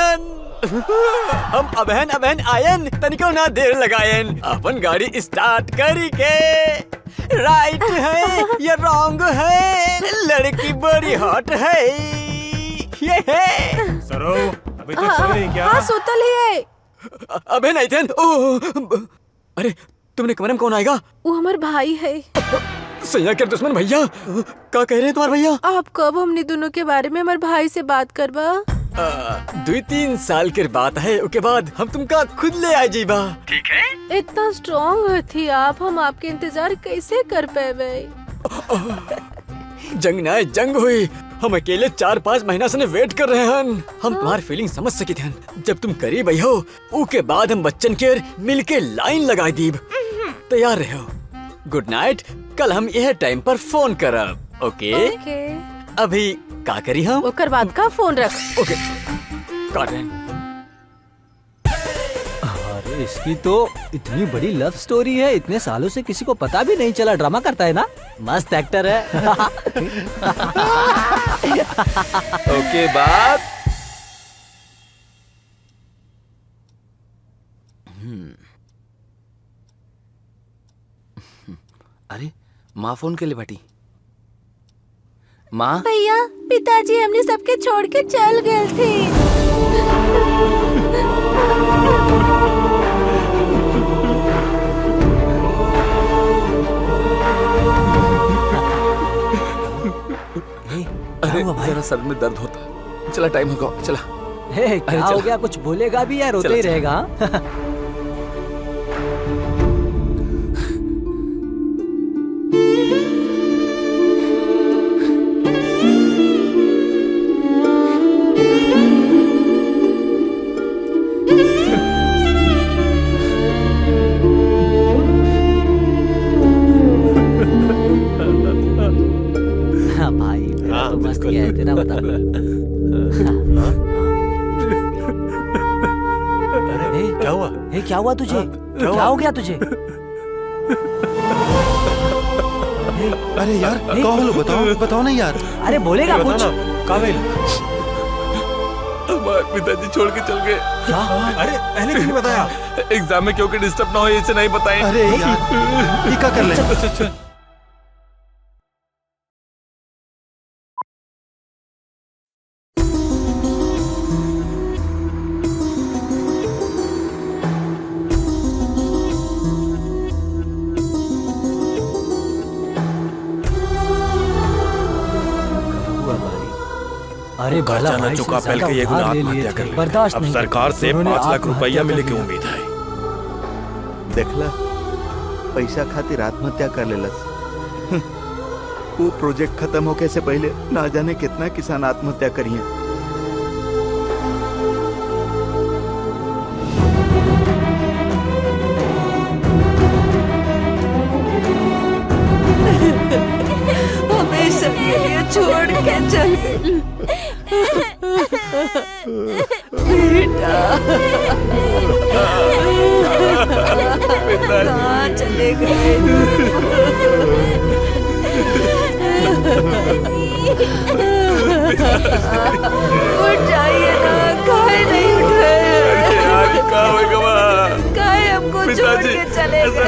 [SPEAKER 5] हम अबहन आयन, तनिको ना देर लगायन। अपन गाड़ी स्टार्ट करी के। राइट है या रॉन्ग है, लड़की बड़ी हॉट है। ये है
[SPEAKER 8] सरो, अभी तक सो नहीं क्या?
[SPEAKER 2] हाँ, सोतल ही है।
[SPEAKER 5] अबहन आई थे। अरे तुमने कमरे में कौन आएगा?
[SPEAKER 2] वो हमारे भाई है।
[SPEAKER 5] सैया के दुश्मन भैया, क्या कह रहे हैं तुम्हारे भैया?
[SPEAKER 2] आप कब हमने दोनों के बारे में हमारे भाई से बात करबा?
[SPEAKER 5] 2-3 साल के बात है, उसके बाद हम तुमका खुद ले आ जाइबा। ठीक है?
[SPEAKER 2] इतना स्ट्रॉन्ग थी आप, हम आपके इंतजार कैसे कर पाए?
[SPEAKER 5] जंग ना जंग हुई, हम अकेले 4-5 महीना से वेट कर रहे हैं। हम तुम्हारी फीलिंग समझ सके थे। जब तुम करीब आई हो, उसके बाद हम बच्चन के मिल के लाइन लगा दीब। तैयार रहो। गुड नाइट, कल हम यह टाइम पर फोन करब। ओके? अभी का करी हम?
[SPEAKER 2] ओकर बाद का फोन रख।
[SPEAKER 5] ओके, काट रहे हैं।
[SPEAKER 9] अरे इसकी तो इतनी बड़ी लव स्टोरी है, इतने सालों से किसी को पता भी नहीं चला। ड्रामा करता है ना, मस्त एक्टर है।
[SPEAKER 6] ओके, बात। अरे माँ फोन के लिए बैठी। माँ?
[SPEAKER 2] भैया, पिताजी हमने सबके छोड़ के चल गए थे।
[SPEAKER 6] अरे जरा सर में दर्द होता है। चला, टाइम होगा, चला।
[SPEAKER 9] क्या हो गया? कुछ बोलेगा भी या रोते ही रहेगा? तेरा बता।
[SPEAKER 8] अरे क्या हुआ?
[SPEAKER 9] क्या हुआ तुझे? क्या हो गया तुझे?
[SPEAKER 7] अरे यार, क्या हुआ? बताओ ना यार।
[SPEAKER 9] अरे बोलेगा कुछ?
[SPEAKER 8] काबिल,
[SPEAKER 3] हमारे पिताजी छोड़ के चल गए।
[SPEAKER 9] क्या?
[SPEAKER 8] अरे पहले क्यों नहीं बताया?
[SPEAKER 3] एग्जाम में क्योंकि डिस्टर्ब ना हो इसे नहीं बताएं।
[SPEAKER 7] अरे यार, ये क्या कर ले?
[SPEAKER 9] अरे
[SPEAKER 4] खर्चा न चुका पहल के ये गुना आत्महत्या कर लिया। अब सरकार से 5 लाख रुपया मिले की उम्मीद है।
[SPEAKER 7] देखला, पैसा खातिर आत्महत्या कर लेलस। वो प्रोजेक्ट खत्म होके से पहले ना जाने कितना किसान आत्महत्या करिए।
[SPEAKER 2] कहाँ चले गए? उठ जाइए ना, काहे नहीं उठ रहे? काहे हमको छोड़ के चले गए?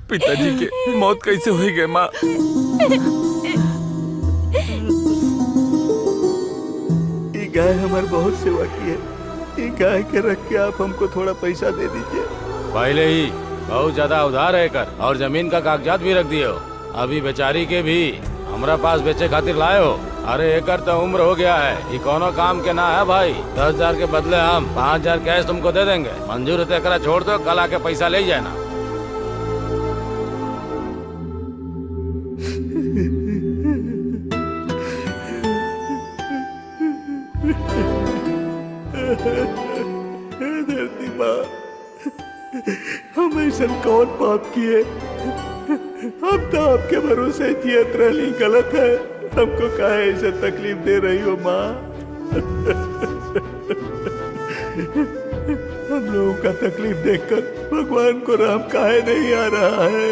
[SPEAKER 6] पिताजी के मौत कैसे हुई गए माँ?
[SPEAKER 7] ये गाय हमारी बहुत सेवा की है। ये गाय के रख के आप हमको थोड़ा पैसा दे दीजिए।
[SPEAKER 3] पहले ही बहुत ज्यादा उधार है कर और जमीन का कागजात भी रख दिए हो। अभी बेचारी के भी हमरा पास बेचे खातिर लाए हो। अरे एकर तो उम्र हो गया है, ये कोनो काम के ना है भाई। 10,000 के बदले हम 5,000 कैश तुमको दे देंगे। मंजूर है करा, छोड़ दो, कल आके पैसा ले जाना।
[SPEAKER 7] धरती माँ, हम ऐसा कौन पाप किए? हम तो आपके भरोसे जियत रही। गलत है, हमको काहे ऐसे तकलीफ दे रही हो माँ? हम लोगों का तकलीफ देखकर भगवान को राम काहे नहीं आ रहा है?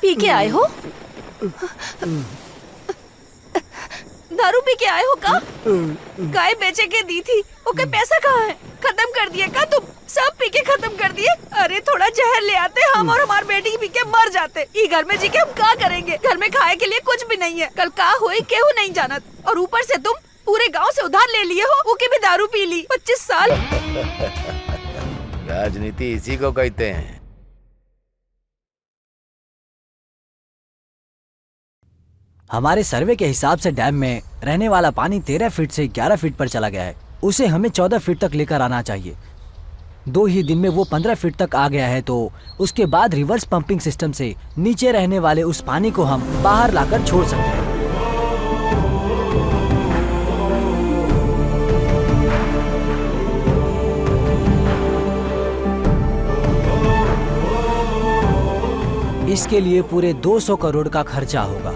[SPEAKER 2] पी के आए हो? दारू पी के आए हो का? गाय बेचे के दी थी, ओके पैसा कहाँ है? खत्म कर दिए का तुम? सब पी के खत्म कर दिए? अरे थोड़ा जहर ले आते, हम और हमारे बेटी पी के मर जाते। ई घर में जी के हम क्या करेंगे? घर में खाए के लिए कुछ भी नहीं है। कल का हुई केहू नहीं जानत, और ऊपर से तुम पूरे गांव से उधार ले लिए हो, ओके भी दारू पी ली। 25 साल।
[SPEAKER 1] राजनीति इसी को कहते हैं।
[SPEAKER 9] हमारे सर्वे के हिसाब से डैम में रहने वाला पानी 13 फीट से 11 फीट पर चला गया है। उसे हमें 14 फीट तक लेकर आना चाहिए। 2 ही दिन में वो 15 फीट तक आ गया है, तो उसके बाद रिवर्स पंपिंग सिस्टम से नीचे रहने वाले उस पानी को हम बाहर लाकर छोड़ सकते हैं। इसके लिए पूरे 200 करोड़ का खर्चा होगा।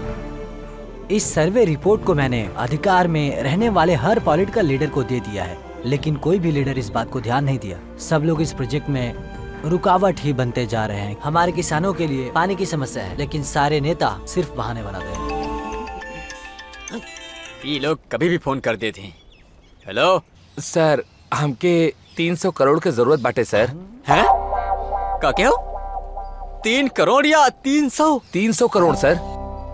[SPEAKER 9] इस सर्वे रिपोर्ट को मैंने अधिकार में रहने वाले हर पॉलिटिकल लीडर को दे दिया है, लेकिन कोई भी लीडर इस बात को ध्यान नहीं दिया। सब लोग इस प्रोजेक्ट में रुकावट ही बनते जा रहे हैं। हमारे किसानों के लिए पानी की समस्या है, लेकिन सारे नेता सिर्फ बहाने बनाते हैं।
[SPEAKER 5] ये लोग कभी भी फोन कर देते हैं। हेलो
[SPEAKER 6] सर, हमके 300 करोड़ के जरूरत बाटे सर।
[SPEAKER 5] हैं? का क्या हो? 3 करोड़ या 300?
[SPEAKER 6] 300 करोड़ सर।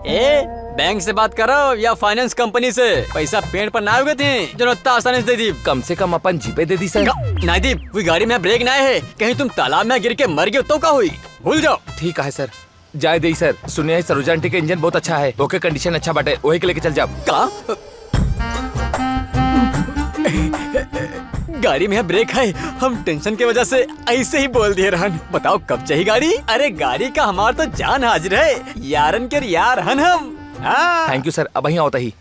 [SPEAKER 5] ए, बैंक से बात करो या फाइनेंस कंपनी से? पैसा पेड़ पर ना उगे थे जो इतना आसानी से दे दी।
[SPEAKER 6] कम से कम अपन जीपे दे दी सर।
[SPEAKER 5] नहीं दी, कोई गाड़ी में ब्रेक ना है, कहीं तुम तालाब में गिर के मर गए तो क्या हुई? भूल जाओ।
[SPEAKER 6] ठीक है सर, जाए दे सर। सुनिए सरोजा आंटी के इंजन बहुत अच्छा है, ओके कंडीशन अच्छा बाटे, वही के लेके चल जाओ।
[SPEAKER 5] का? गाड़ी में ब्रेक है, हम टेंशन की वजह से ऐसे ही बोल दिए रहन। बताओ कब चाहिए गाड़ी? अरे गाड़ी का हमार तो जान हाजिर है, यारन के यार हन हम।
[SPEAKER 6] थैंक यू सर, अब ही होता ही।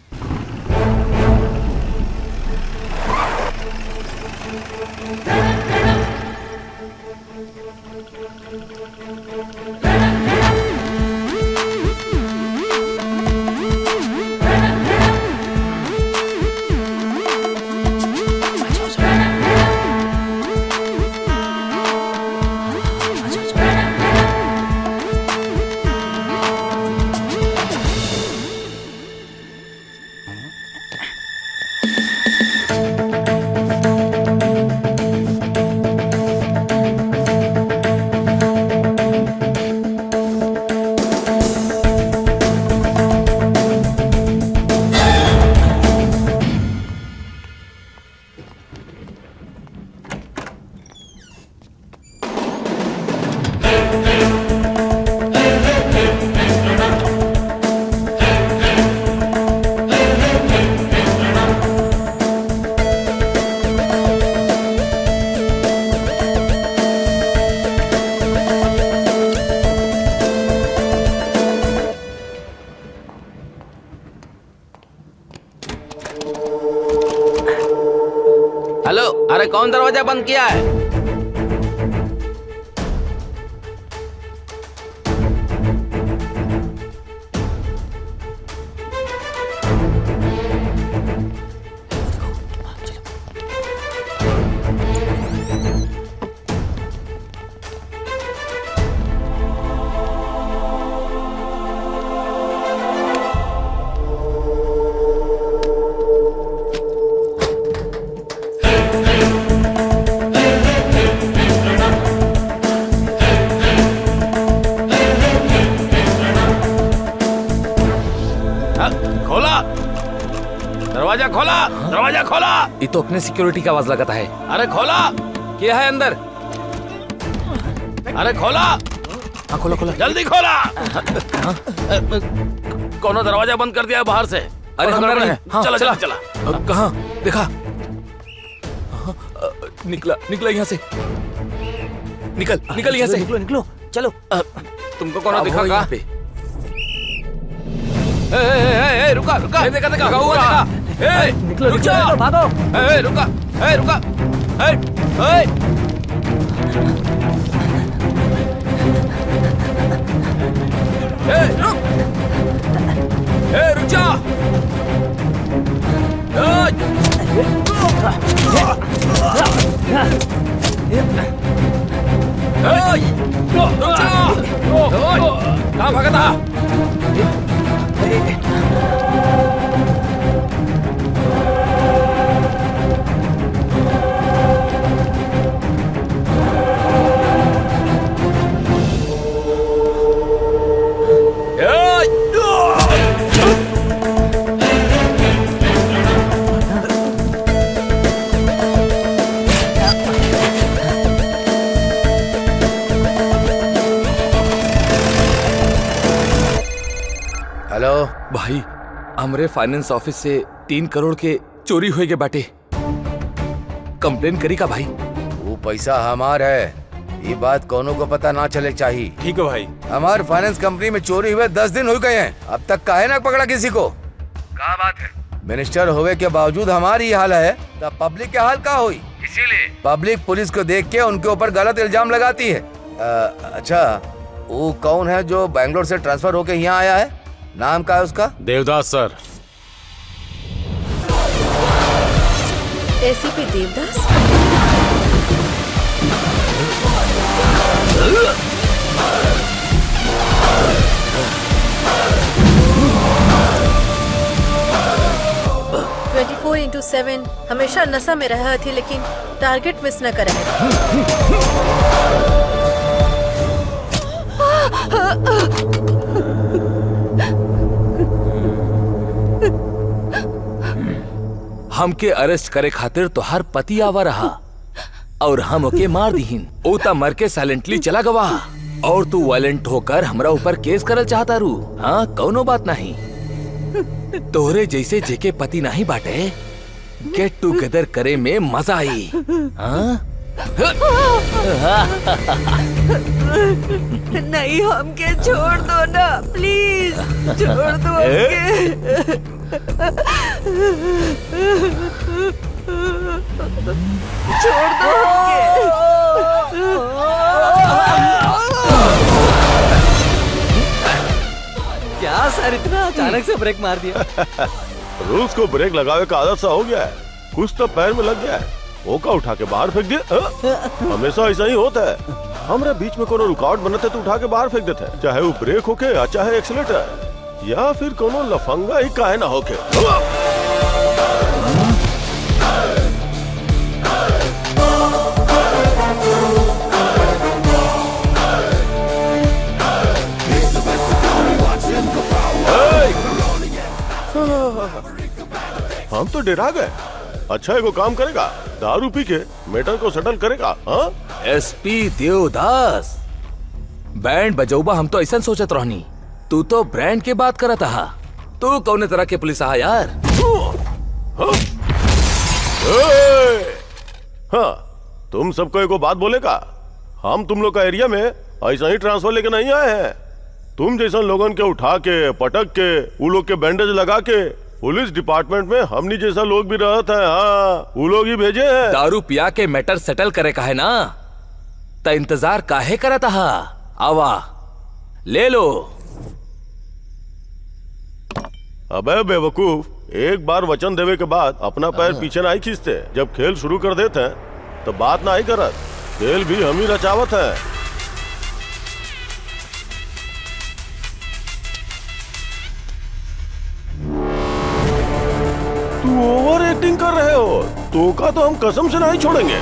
[SPEAKER 6] हेलो, अरे कौन दरवाजा बंद किया है? दरवाजा खोला, दरवाजा खोला। ये तो अपने सिक्योरिटी का आवाज लगाता है। अरे खोला, क्या है अंदर? अरे खोला। हाँ खोला खोला, जल्दी खोला। कौन दरवाजा बंद कर दिया है बाहर से? अरे हम नहीं। हाँ, चला चला चला। कहाँ देखा? निकला निकला यहाँ से। निकल निकल यहाँ से।
[SPEAKER 9] निकलो निकलो, चलो।
[SPEAKER 6] तुमको कौन दिखा? कहाँ पे? रुका रुका, देखा देखा हुआ देखा।
[SPEAKER 9] निकलो निकलो, भागो।
[SPEAKER 6] रुका रुका, रुक जा। कहाँ भागा था? भाई हमरे फाइनेंस ऑफिस से 3 करोड़ के चोरी हुए के बाटे। कंप्लेन करी का भाई?
[SPEAKER 1] वो पैसा हमार है, ये बात कोनो को पता ना चले चाहिए।
[SPEAKER 8] ठीक है भाई।
[SPEAKER 1] हमार फाइनेंस कंपनी में चोरी हुए 10 दिन हो गए हैं, अब तक काहे ना पकड़ा किसी को? क्या बात है? मिनिस्टर होवे के बावजूद हमारी हाल है, तब पब्लिक के हाल का हुई? इसीलिए पब्लिक पुलिस को देख के उनके ऊपर गलत इल्जाम लगाती है। अच्छा, वो कौन है जो बैंगलोर से ट्रांसफर होके यहाँ आया है? नाम क्या है उसका?
[SPEAKER 3] Devdas sir.
[SPEAKER 2] ACP Devdas? Into 7 हमेशा नशा में रहा थी, लेकिन टारगेट मिस न करे।
[SPEAKER 6] हमके अरेस्ट करे खातिर तो हर पति आवा रहा और हम ओके मार दीहिन। ओ ता मर के साइलेंटली चला गवा और तू वायलेंट होकर हमरा ऊपर केस करल चाहता रू। हाँ, कौनो बात नहीं। तोहरे जैसे जेके पति नहीं बाटे, गेट टुगेदर करे में मजा आई। हाँ?
[SPEAKER 2] नहीं, हमके छोड़ दो ना, प्लीज छोड़ दो हमके। छोड़ दो
[SPEAKER 9] क्या सर, इतना अचानक से ब्रेक मार दिया?
[SPEAKER 4] रूल्स को ब्रेक लगावे का आदत सा हो गया है, कुछ तो पैर में लग गया है, ओका उठा के बाहर फेंक दिया। हमेशा ऐसा ही होता है, हमारे बीच में कोनो रुकावट बनते तो उठा के बाहर फेंक देते हैं, चाहे वो ब्रेक होके या चाहे एक्सीलेटर या फिर कोनो लफंगा ही काहे ना होके। हम तो डरा गए। अच्छा, एगो काम करेगा, दारू पी के मैटर को सेटल करेगा। हाँ?
[SPEAKER 6] एसपी देवदास, बैंड बजौबा हम तो ऐसा सोचत रहनी, तू तो ब्रांड के बात करत हा। तू कौने तरह के पुलिस आ यार?
[SPEAKER 4] हाँ, तुम सबको एगो बात बोलेगा, हम तुम लोग का एरिया में ऐसा ही ट्रांसफर लेके नहीं आए हैं। तुम जैसा लोगन के उठा के पटक के वो लोग के बैंडेज लगा के पुलिस डिपार्टमेंट में हमनी जैसा लोग भी रहते हैं। हाँ, वो लोग ही भेजे हैं।
[SPEAKER 6] दारू पिया के मैटर सेटल करे का है ना, ता इंतजार काहे करता हा? आवा ले लो।
[SPEAKER 4] अबे बेवकूफ, एक बार वचन देवे के बाद अपना पैर पीछे नहीं खींचते। जब खेल शुरू कर देते हैं तो बात नहीं करत, खेल भी हम ही रचावत है। तू ओवर एक्टिंग कर रहे हो, तो का तो हम कसम से नहीं छोड़ेंगे।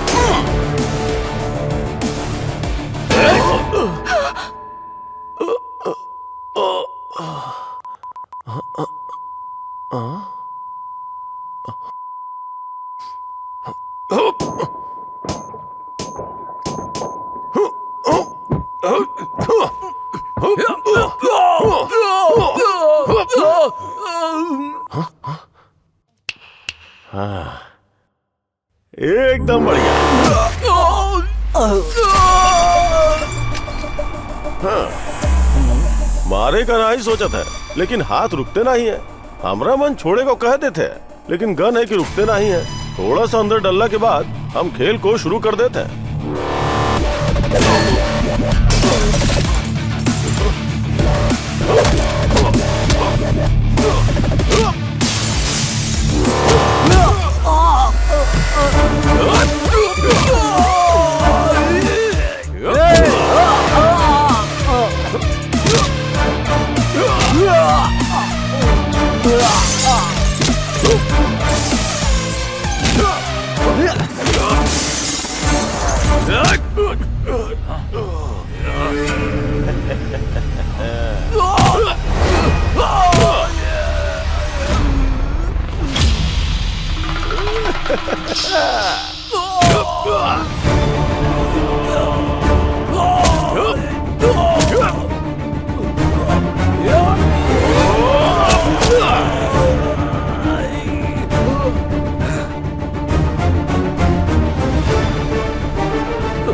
[SPEAKER 4] एकदम बढ़िया। हाँ, मारे का नहीं सोचा था, लेकिन हाथ रुकते नहीं है। हमारा मन छोड़े को कह देते हैं, लेकिन गन है कि रुकते नहीं है। थोड़ा सा अंदर डलने के बाद हम खेल को शुरू कर देते हैं।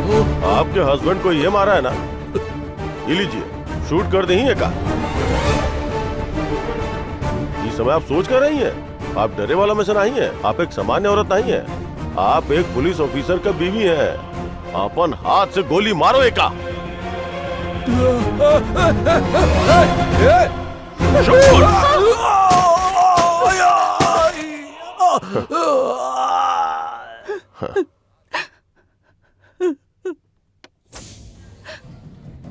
[SPEAKER 8] आपके हस्बैंड को ये मारा है ना, ये लीजिए, शूट कर देंगे का। इस समय आप सोच कर रही हैं, आप डरे वाला में से नहीं है, आप एक सामान्य औरत नहीं है, आप एक पुलिस ऑफिसर का बीवी है। अपन हाथ से गोली मारो एका।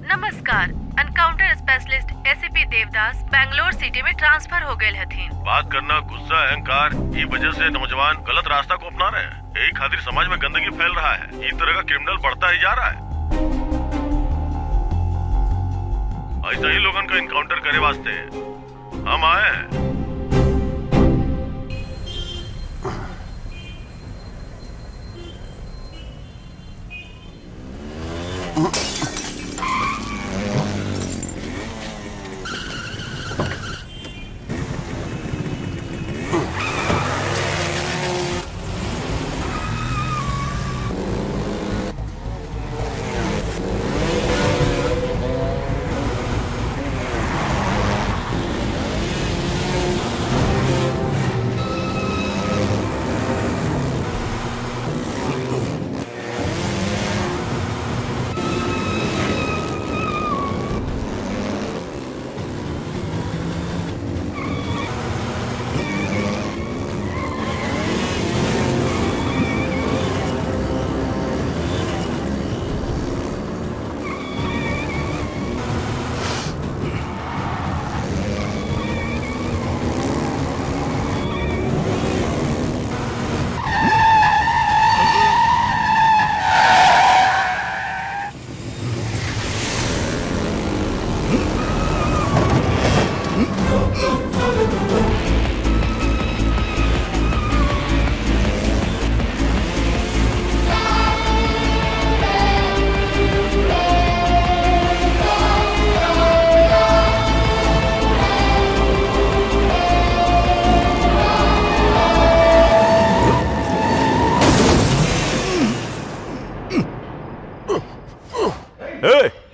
[SPEAKER 12] नमस्कार, encounter specialist ACP Devdas Bangalore city में ट्रांसफर हो गए हथिन।
[SPEAKER 8] बात करना, गुस्सा, अहंकार, ये वजह से नौजवान गलत रास्ता को अपना रहे हैं। यही खातिर समाज में गंदगी फैल रहा है, इस तरह का क्रिमिनल बढ़ता ही जा रहा है। ऐसा ही लोगन का इनकाउंटर करे वास्ते हम आए हैं।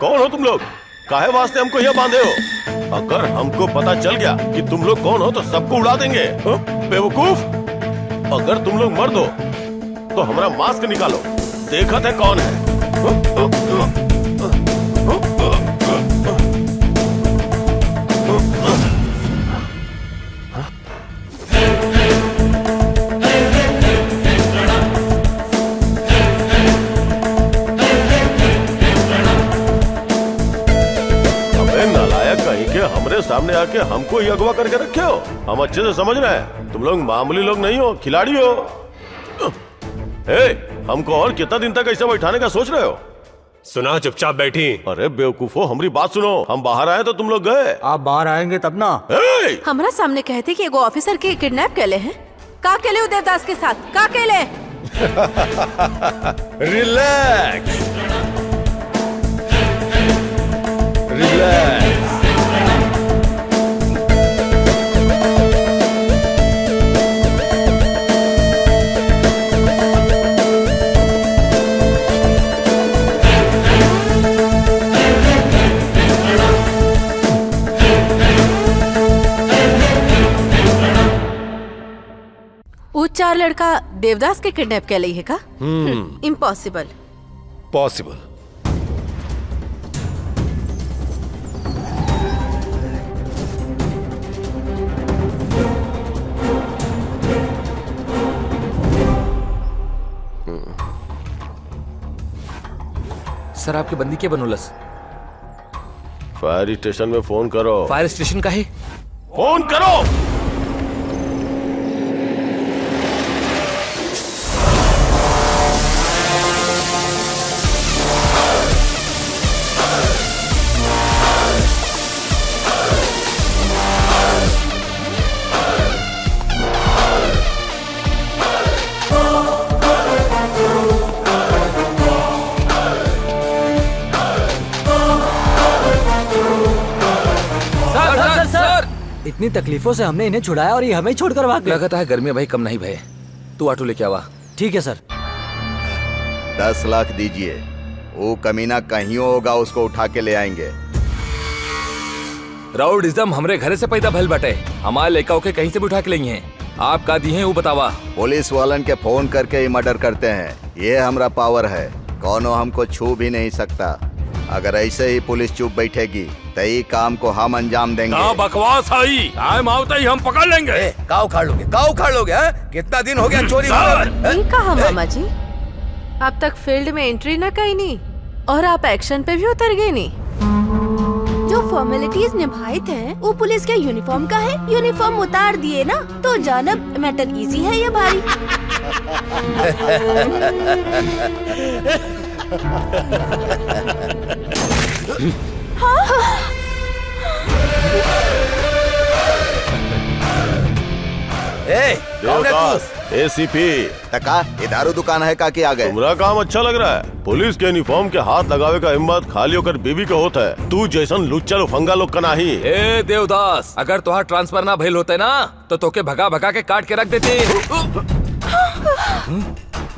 [SPEAKER 8] कौन हो तुम लोग? काहे वास्ते हमको यहाँ बांधे हो? अगर हमको पता चल गया कि तुम लोग कौन हो तो सबको उड़ा देंगे। बेवकूफ! अगर तुम लोग मर्द हो तो हमारा मास्क निकालो, देखते है कौन है। हमरे सामने आके हमको ही अगवा करके रखे हो। हम अच्छे से समझ रहे हैं, तुम लोग मामूली लोग नहीं हो, खिलाड़ी हो। हमको और कितना दिन तक ऐसा बैठाने का सोच रहे हो? सुना, चुपचाप बैठी। अरे बेवकूफो, हमारी बात सुनो। हम बाहर आए तो तुम लोग गए।
[SPEAKER 9] आप बाहर आएंगे तब ना।
[SPEAKER 2] हमारा सामने कहते कि एगो ऑफिसर के किडनैप केले हैं। का केले हो देवदास के साथ? का केले?
[SPEAKER 4] Relax, relax.
[SPEAKER 2] वो 4 लड़का देवदास के किडनैप के लिए है का? इम्पॉसिबल।
[SPEAKER 4] पॉसिबल।
[SPEAKER 6] सर, आपकी बंदी क्या बनोलस?
[SPEAKER 8] फायर स्टेशन में फोन करो।
[SPEAKER 6] फायर स्टेशन का है?
[SPEAKER 8] फोन करो।
[SPEAKER 9] इतनी तकलीफों से हमने इन्हें छुड़ाया और ये हमें छोड़कर भाग गए।
[SPEAKER 6] लगता है गर्मी भाई कम नहीं भय। तू ऑटो लेके आवा।
[SPEAKER 9] ठीक है सर।
[SPEAKER 7] 10 लाख दीजिए।
[SPEAKER 11] वो कमीना कहीं होगा, उसको उठा के ले आएंगे।
[SPEAKER 6] राउडिज्म हमरे घरे से पैदा भइल बाटे। हमारे लेका के कहीं से भी उठा के लेंगे हैं। आप का दिए हैं वो बतावा।
[SPEAKER 11] पुलिस वालन के फोन करके ही मर्डर करते हैं, ये हमरा पावर है, कौनो हमको छू भी नहीं सकता। अगर ऐसे ही पुलिस चुप बैठेगी तो ये काम को हम अंजाम देंगे।
[SPEAKER 3] बकवास आई, टाइम आवता ही हम पकड़ लेंगे।
[SPEAKER 1] काव खाड़ लोगे हैं? कितना दिन हो गया चोरी हुए?
[SPEAKER 2] ये कहा मामा जी, अब तक फील्ड में एंट्री ना कहीं नहीं और आप एक्शन पे भी उतर गए नहीं।
[SPEAKER 10] जो फॉर्मेलिटीज निभाए थे वो पुलिस के यूनिफॉर्म का है। यूनिफॉर्म उतार दिए ना तो जानब मैटर इजी है या भारी।
[SPEAKER 8] एसीपी
[SPEAKER 11] तका ये दारू दुकान है का कि आ गए?
[SPEAKER 8] तुम्हारा काम अच्छा लग रहा है। पुलिस के यूनिफॉर्म के हाथ लगावे का हिम्मत खाली होकर बीवी का होता है। तू जैसन लुच्चा फंगा लोग का नहीं।
[SPEAKER 6] ए देवदास, अगर तुहार ट्रांसफर ना भइल होते ना तो तोके भगा भगा के काट के रख देते।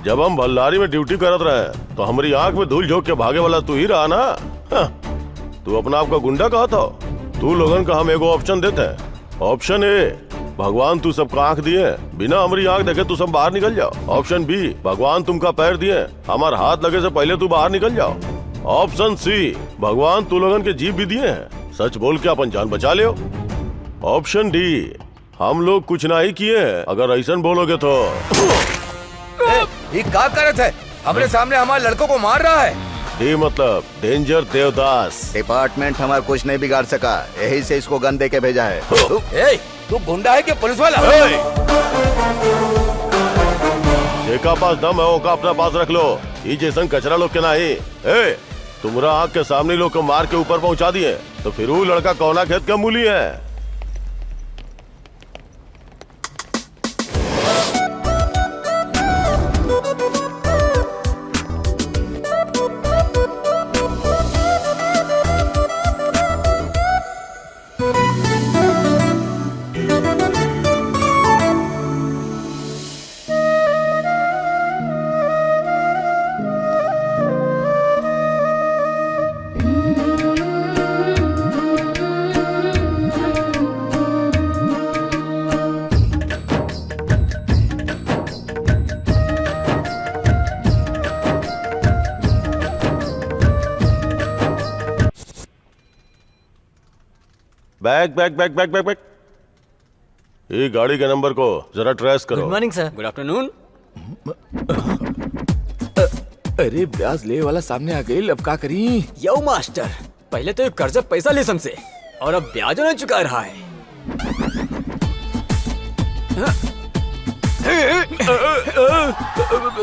[SPEAKER 8] जब हम भल्लारी में ड्यूटी करत रहे तो हमारी आंख में धूल झोंक के भागे वाला तू ही रहा ना। हाँ, तू अपना आप का गुंडा कहा था। तू लोगन का हम एगो ऑप्शन देते हैं। ऑप्शन ए, भगवान तू सबका आंख दिए, बिना हमारी आंख देखे तू सब बाहर निकल जाओ। ऑप्शन बी, भगवान तुमका पैर दिए, हमारे हाथ लगे से पहले तू बाहर निकल जाओ। ऑप्शन सी, भगवान तू लोगन के जीभ भी दिए हैं, सच बोल के अपन जान बचा लियो। ऑप्शन डी, हम लोग कुछ ना ही किए हैं, अगर ऐसा बोलोगे तो।
[SPEAKER 1] ये क्या करत है? हमरे सामने हमारे लड़कों को मार रहा है।
[SPEAKER 8] डी मतलब डेंजर देवदास।
[SPEAKER 11] डिपार्टमेंट हमारा कुछ नहीं बिगाड़ सका, यही से इसको गन दे के भेजा है।
[SPEAKER 1] तू गुंडा है कि पुलिस वाला?
[SPEAKER 8] जेका पास दम है ओका अपना पास रख लो। ये जैसन कचरा लोग के नहीं। तुम्हारा आँख के सामने लोग को मार के ऊपर पहुंचा दिए तो फिर वो लड़का कौना खेत का मूली है। Back back back back back back. ये गाड़ी के नंबर को जरा ट्रेस करो।
[SPEAKER 9] Good morning sir.
[SPEAKER 5] Good afternoon.
[SPEAKER 6] अरे ब्याज ले वाला सामने आ गई, अब का करी?
[SPEAKER 5] यो मास्टर, पहले तो ये कर्जा पैसा ले हमसे और अब ब्याज नहीं चुका रहा है।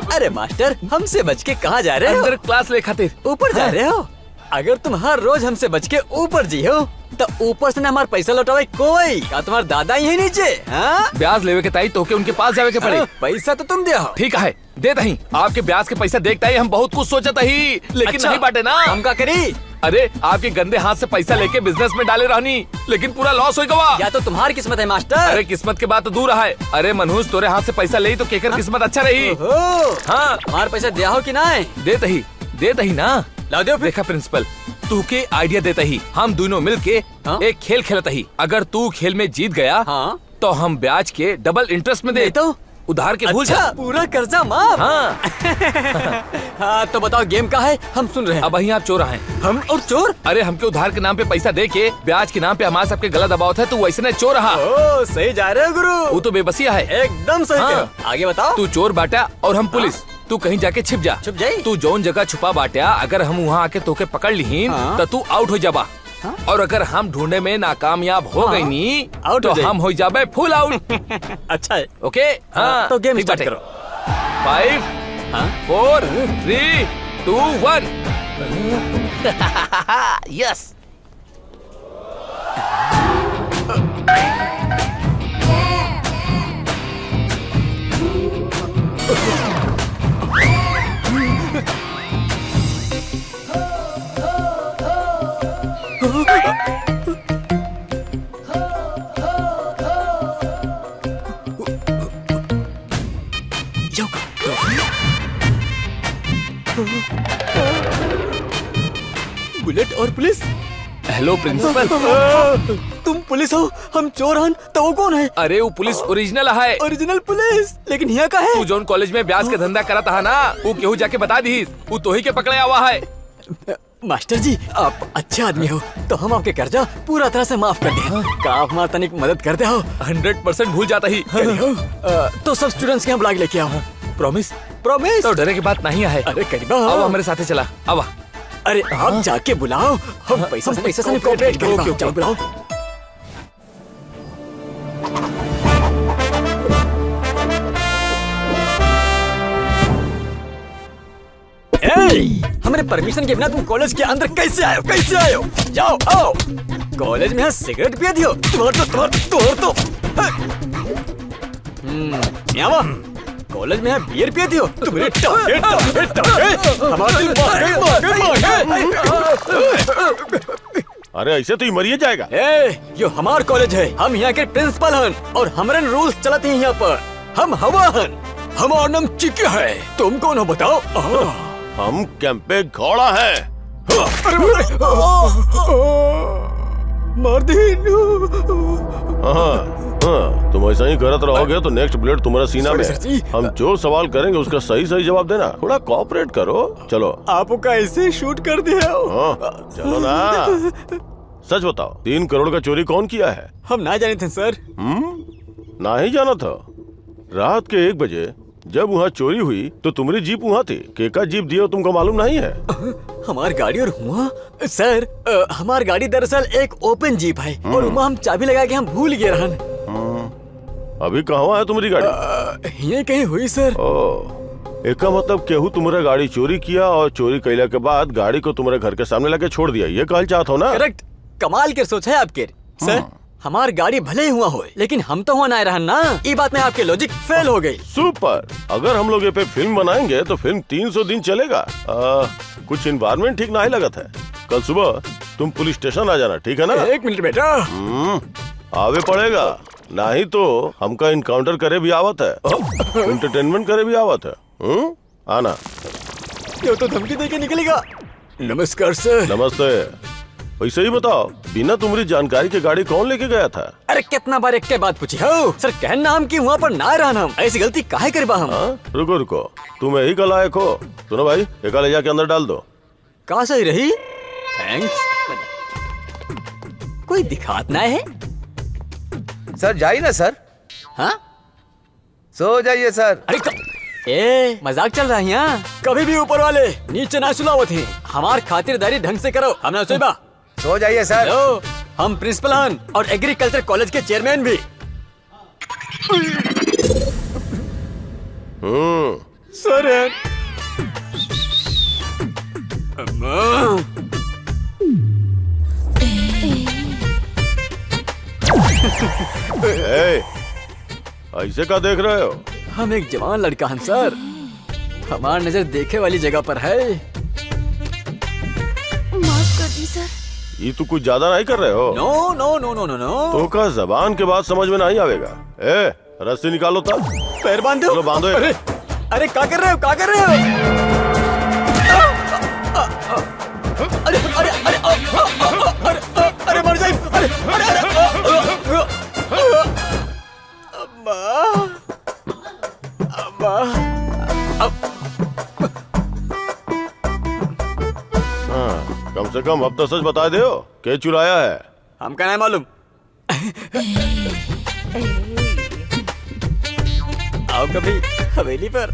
[SPEAKER 5] अरे मास्टर, हमसे बच के कहाँ जा रहे हो?
[SPEAKER 6] अंदर क्लास ले खातिर
[SPEAKER 5] ऊपर जा रहे हो? अगर तुम हर रोज हमसे बच के ऊपर जी हो तो ऊपर से ना हमारा पैसा लौटावे कोई का? तुम्हारा दादा ही नीचे। हाँ?
[SPEAKER 6] ब्याज लेवे के ताई तो के उनके पास जावे के पड़े।
[SPEAKER 5] पैसा तो तुम दे हो।
[SPEAKER 6] ठीक है, देता ही। आपके ब्याज के पैसा देखता ही हम बहुत कुछ सोचता ही, लेकिन
[SPEAKER 5] अच्छा,
[SPEAKER 6] नहीं बांटे ना।
[SPEAKER 5] हम का करी?
[SPEAKER 6] अरे आपके गंदे हाथ से पैसा लेके बिजनेस में डाले रहनी, लेकिन पूरा लॉस हो गवा।
[SPEAKER 5] या तो तुम्हारी किस्मत है मास्टर।
[SPEAKER 6] अरे किस्मत के बात तो दूर है। अरे मनहूस, तोरे हाथ से पैसा ले तो केकर किस्मत अच्छा रही। हाँ,
[SPEAKER 5] हमारे पैसा दिया हो कि ना?
[SPEAKER 6] देता ही ना।
[SPEAKER 5] ला दो।
[SPEAKER 6] देखा प्रिंसिपल, तू के आइडिया देता ही हम दोनों मिल के एक खेल खेलता ही। अगर तू खेल में जीत गया तो हम ब्याज के डबल इंटरेस्ट में दे तो उधार के भूल जा।
[SPEAKER 5] पूरा कर्जा माफ।
[SPEAKER 6] हाँ।
[SPEAKER 5] हाँ तो बताओ गेम का है, हम सुन रहे हैं।
[SPEAKER 6] अब वही आप चोर हैं।
[SPEAKER 5] हम और चोर?
[SPEAKER 6] अरे हमके उधार के नाम पे पैसा दे के ब्याज के नाम पे हमारे सबके गला दबाव था, तू वैसे नहीं चोर रहा।
[SPEAKER 5] ओ, सही जा रहे हो गुरु।
[SPEAKER 6] वो तो बेबसिया है।
[SPEAKER 5] एकदम सही।
[SPEAKER 6] हाँ।
[SPEAKER 5] आगे बताओ।
[SPEAKER 6] तू चोर बाटा और हम पुलिस। तू कहीं जाके छिप जा।
[SPEAKER 5] छुप जाई?
[SPEAKER 6] तू जौन जगह छुपा बाटा, अगर हम वहाँ आके तोके पकड़ लीहीन तो तू आउट हो जाबा। और अगर हम ढूंढने में नाकामयाब हो गई नी तो हम हो जाबे फुल आउट।
[SPEAKER 5] अच्छा है।
[SPEAKER 6] ओके। हाँ
[SPEAKER 5] तो गेम स्टार्ट करो।
[SPEAKER 6] 5 4 3 2 1। यस।
[SPEAKER 5] बुलेट और पुलिस।
[SPEAKER 6] Hello principal.
[SPEAKER 5] तुम पुलिस हो, हम चोर हन, तो वो कौन है?
[SPEAKER 6] अरे वो पुलिस ओरिजिनल है।
[SPEAKER 5] ओरिजिनल पुलिस, लेकिन यहाँ का है?
[SPEAKER 6] तू जोन कॉलेज में ब्याज के धंधा करत है ना, वो केहू जाके बता दी, वो तो ही के पकड़े आवा है।
[SPEAKER 5] मास्टर जी, आप अच्छे आदमी हो, तो हम आपके कर्जा पूरा तरह से माफ कर दे। का आप हमारा तनिक मदद करते हो?
[SPEAKER 6] 100% भूल जाता ही।
[SPEAKER 5] तो सब स्टूडेंट्स के यहाँ बुला के लेके आओ।
[SPEAKER 6] प्रॉमिस?
[SPEAKER 5] प्रॉमिस?
[SPEAKER 6] तो डरे की बात नहीं है।
[SPEAKER 5] अरे करीबा,
[SPEAKER 6] आओ हमारे साथे चला, आवा।
[SPEAKER 5] अरे आप जाके बुलाओ, हम पैसा से कोऑपरेट करेंगे। जाओ बुलाओ। हमारे परमिशन के बिना तुम कॉलेज के अंदर कैसे आए हो? कैसे आए हो? जाओ आओ। कॉलेज में सिगरेट पिए थे हो? तुम्हार तो कॉलेज में बियर पिए थे हो? तुम्हारे
[SPEAKER 8] अरे ऐसे तो ही मरिए जाएगा।
[SPEAKER 5] यो हमार कॉलेज है, हम यहाँ के प्रिंसिपल हन और हमारे रूल्स चलते हैं यहाँ पर। हम हवा हन, हमारा नाम चिक्की है। तुम कौन हो बताओ?
[SPEAKER 8] हम कैंपे घोड़ा है।
[SPEAKER 5] मार दी।
[SPEAKER 8] तुम ऐसा ही करत रहोगे तो नेक्स्ट बुलेट तुम्हारा सीना में। हम जो सवाल करेंगे उसका सही सही जवाब देना। थोड़ा कोऑपरेट करो। चलो।
[SPEAKER 5] आपको कैसे शूट कर दिया?
[SPEAKER 8] चलो ना। सच बताओ, 3 करोड़ का चोरी कौन किया है?
[SPEAKER 5] हम ना जाने थे सर।
[SPEAKER 8] ना ही जाना था। रात के 1 बजे जब वहाँ चोरी हुई तो तुम्हारी जीप वहाँ थी। केका जीप दिया तुमको मालूम नहीं है?
[SPEAKER 5] हमार गाड़ी और हुआ सर, हमार गाड़ी दरअसल एक ओपन जीप है और वहाँ हम चाबी लगा के हम भूल गए रहन।
[SPEAKER 8] अभी कहाँ है तुम्हारी गाड़ी?
[SPEAKER 5] ये कहीं हुई सर।
[SPEAKER 8] एक मतलब केहू तुम्हारा गाड़ी चोरी किया और चोरी कैला के बाद गाड़ी को तुम्हारे घर के सामने लाके छोड़ दिया, ये कहल चाहत हो ना?
[SPEAKER 5] करेक्ट। कमाल के सोच है आपके सर। हमार गाड़ी भले ही हुआ हो, लेकिन हम तो हुआ ना रहन ना। ये बात में आपके लॉजिक फेल हो गई।
[SPEAKER 8] सुपर। अगर हम लोग ये पे फिल्म बनाएंगे तो फिल्म 300 दिन चलेगा। कुछ इन्वायरमेंट ठीक ना ही लगत है। कल सुबह तुम पुलिस स्टेशन आ जाना, ठीक है ना?
[SPEAKER 5] 1 मिनट बेटा।
[SPEAKER 8] आवे पड़ेगा, नहीं तो हमका इनकाउंटर करे भी आवत है, एंटरटेनमेंट करे भी आवत है। आना।
[SPEAKER 5] ये तो धमकी देके निकलेगा। नमस्कार सर।
[SPEAKER 8] नमस्ते। वैसे ही बताओ, बिना तुम्हारी जानकारी के गाड़ी कौन लेके गया था?
[SPEAKER 5] अरे कितना बार एक के बात पूछी हो सर। कहना हम की वहाँ पर ना रहना, हम ऐसी गलती काहे करबा हम?
[SPEAKER 8] रुको रुको, तुम यही का लायक हो। सुनो भाई, एक ले जाके अंदर डाल दो।
[SPEAKER 5] कहाँ सही रही? थैंक्स। कोई दिखात ना है
[SPEAKER 1] सर? जाइए ना सर।
[SPEAKER 5] हाँ,
[SPEAKER 1] सो जाइए सर।
[SPEAKER 5] अरे मजाक चल रहा है यहाँ। कभी भी ऊपर वाले नीचे ना सुलावत हैं। हमार खातिरदारी ढंग से करो, हम ना सोइबा।
[SPEAKER 1] सो जाइए सर।
[SPEAKER 5] हम प्रिंसिपल हन और एग्रीकल्चर कॉलेज के चेयरमैन भी। सर
[SPEAKER 8] ऐसे का देख रहे हो?
[SPEAKER 5] हम एक जवान लड़का हन सर। हमार नजर देखे वाली जगह पर है।
[SPEAKER 10] माफ कर दी सर।
[SPEAKER 8] ये तो कुछ ज्यादा नहीं कर रहे हो?
[SPEAKER 5] No no no no no no.
[SPEAKER 8] तो का जबान के बाद समझ में नहीं आवेगा। रस्सी निकालो था।
[SPEAKER 5] पैर बांधो।
[SPEAKER 8] चलो बांधो।
[SPEAKER 5] अरे अरे क्या कर रहे हो? क्या कर रहे हो? अरे अरे अरे अरे अरे मर जाए। अरे अरे अम्मा अम्मा।
[SPEAKER 8] कम से कम अब तो सच बता दो, क्या चुराया है?
[SPEAKER 5] हमका नहीं मालूम। आओ कभी हवेली पर।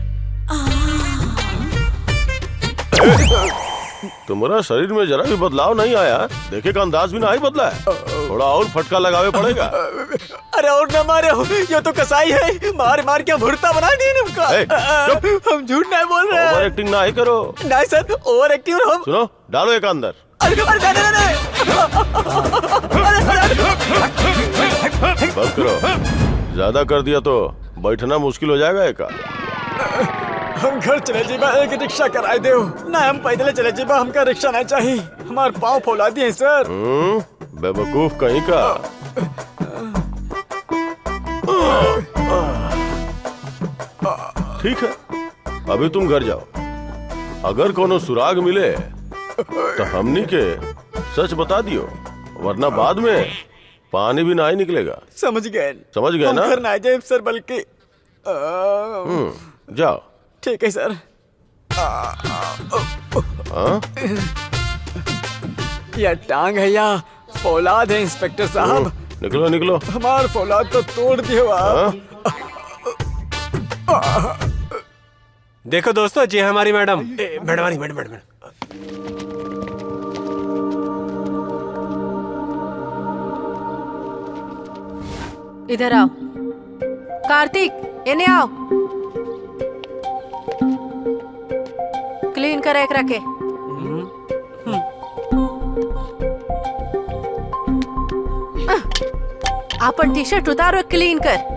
[SPEAKER 8] तुम्हारा शरीर में जरा भी बदलाव नहीं आया, देखे का अंदाज भी नहीं बदला है। थोड़ा और फटका लगावे पड़ेगा।
[SPEAKER 5] अरे और न मारे हो, ये तो कसाई है। मार मार के भुरता बना दिए हमका। हम झूठ नहीं बोल रहे हैं।
[SPEAKER 8] ओवर एक्टिंग ना ही करो।
[SPEAKER 5] नहीं सर, ओवर एक्टिंग। और हम
[SPEAKER 8] सुनो, डालो एक अंदर।
[SPEAKER 5] अरे नहीं।
[SPEAKER 8] बस करो, ज्यादा कर दिया तो बैठना मुश्किल हो जाएगा। एक
[SPEAKER 5] हम घर चले जीबा, एक रिक्शा कराए दो ना। हम पैदल चले जीबा, हमका रिक्शा नहीं चाहिए। हमारे पाँव फौला दिए सर।
[SPEAKER 8] बेवकूफ कहीं का। ठीक है, अभी तुम घर जाओ। अगर कोनो सुराग मिले तो हमनी के सच बता दियो, वरना बाद में पानी भी ना ही निकलेगा।
[SPEAKER 5] समझ गए
[SPEAKER 8] ना?
[SPEAKER 5] घर ना जाए सर, बल्कि
[SPEAKER 8] जाओ।
[SPEAKER 5] ठीक है सर। या टांग है या फौलाद है इंस्पेक्टर साहब?
[SPEAKER 8] निकलो निकलो।
[SPEAKER 5] हमार फौलाद तो तोड़ दियो आप।
[SPEAKER 13] देखो दोस्तों, जी हमारी मैडम। मैडम।
[SPEAKER 2] इधर आओ। कार्तिक, इन्हें आओ। क्लीन कर एक रखे। आपन टी शर्ट उतारो, क्लीन कर।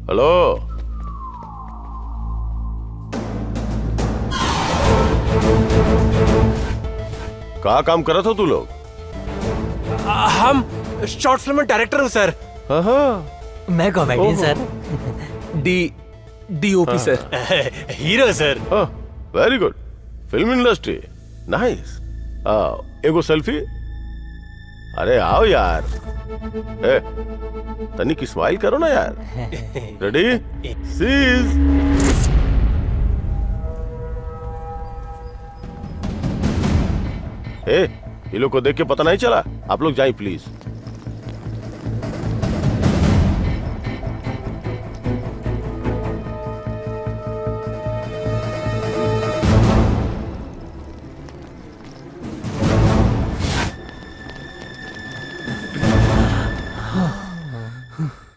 [SPEAKER 8] हेलो, कहाँ काम करत हो तू लोग?
[SPEAKER 13] हम शॉर्ट फिल्म डायरेक्टर हूँ सर।
[SPEAKER 9] मैं comedian sir.
[SPEAKER 6] DOP sir.
[SPEAKER 13] Hero sir.
[SPEAKER 8] Very good. Film industry, nice. एगो सेल्फी। अरे आओ यार। तनिक स्माइल करो ना यार। Ready, cheese. ये लोग को देख के पता नहीं चला? आप लोग जाइए प्लीज।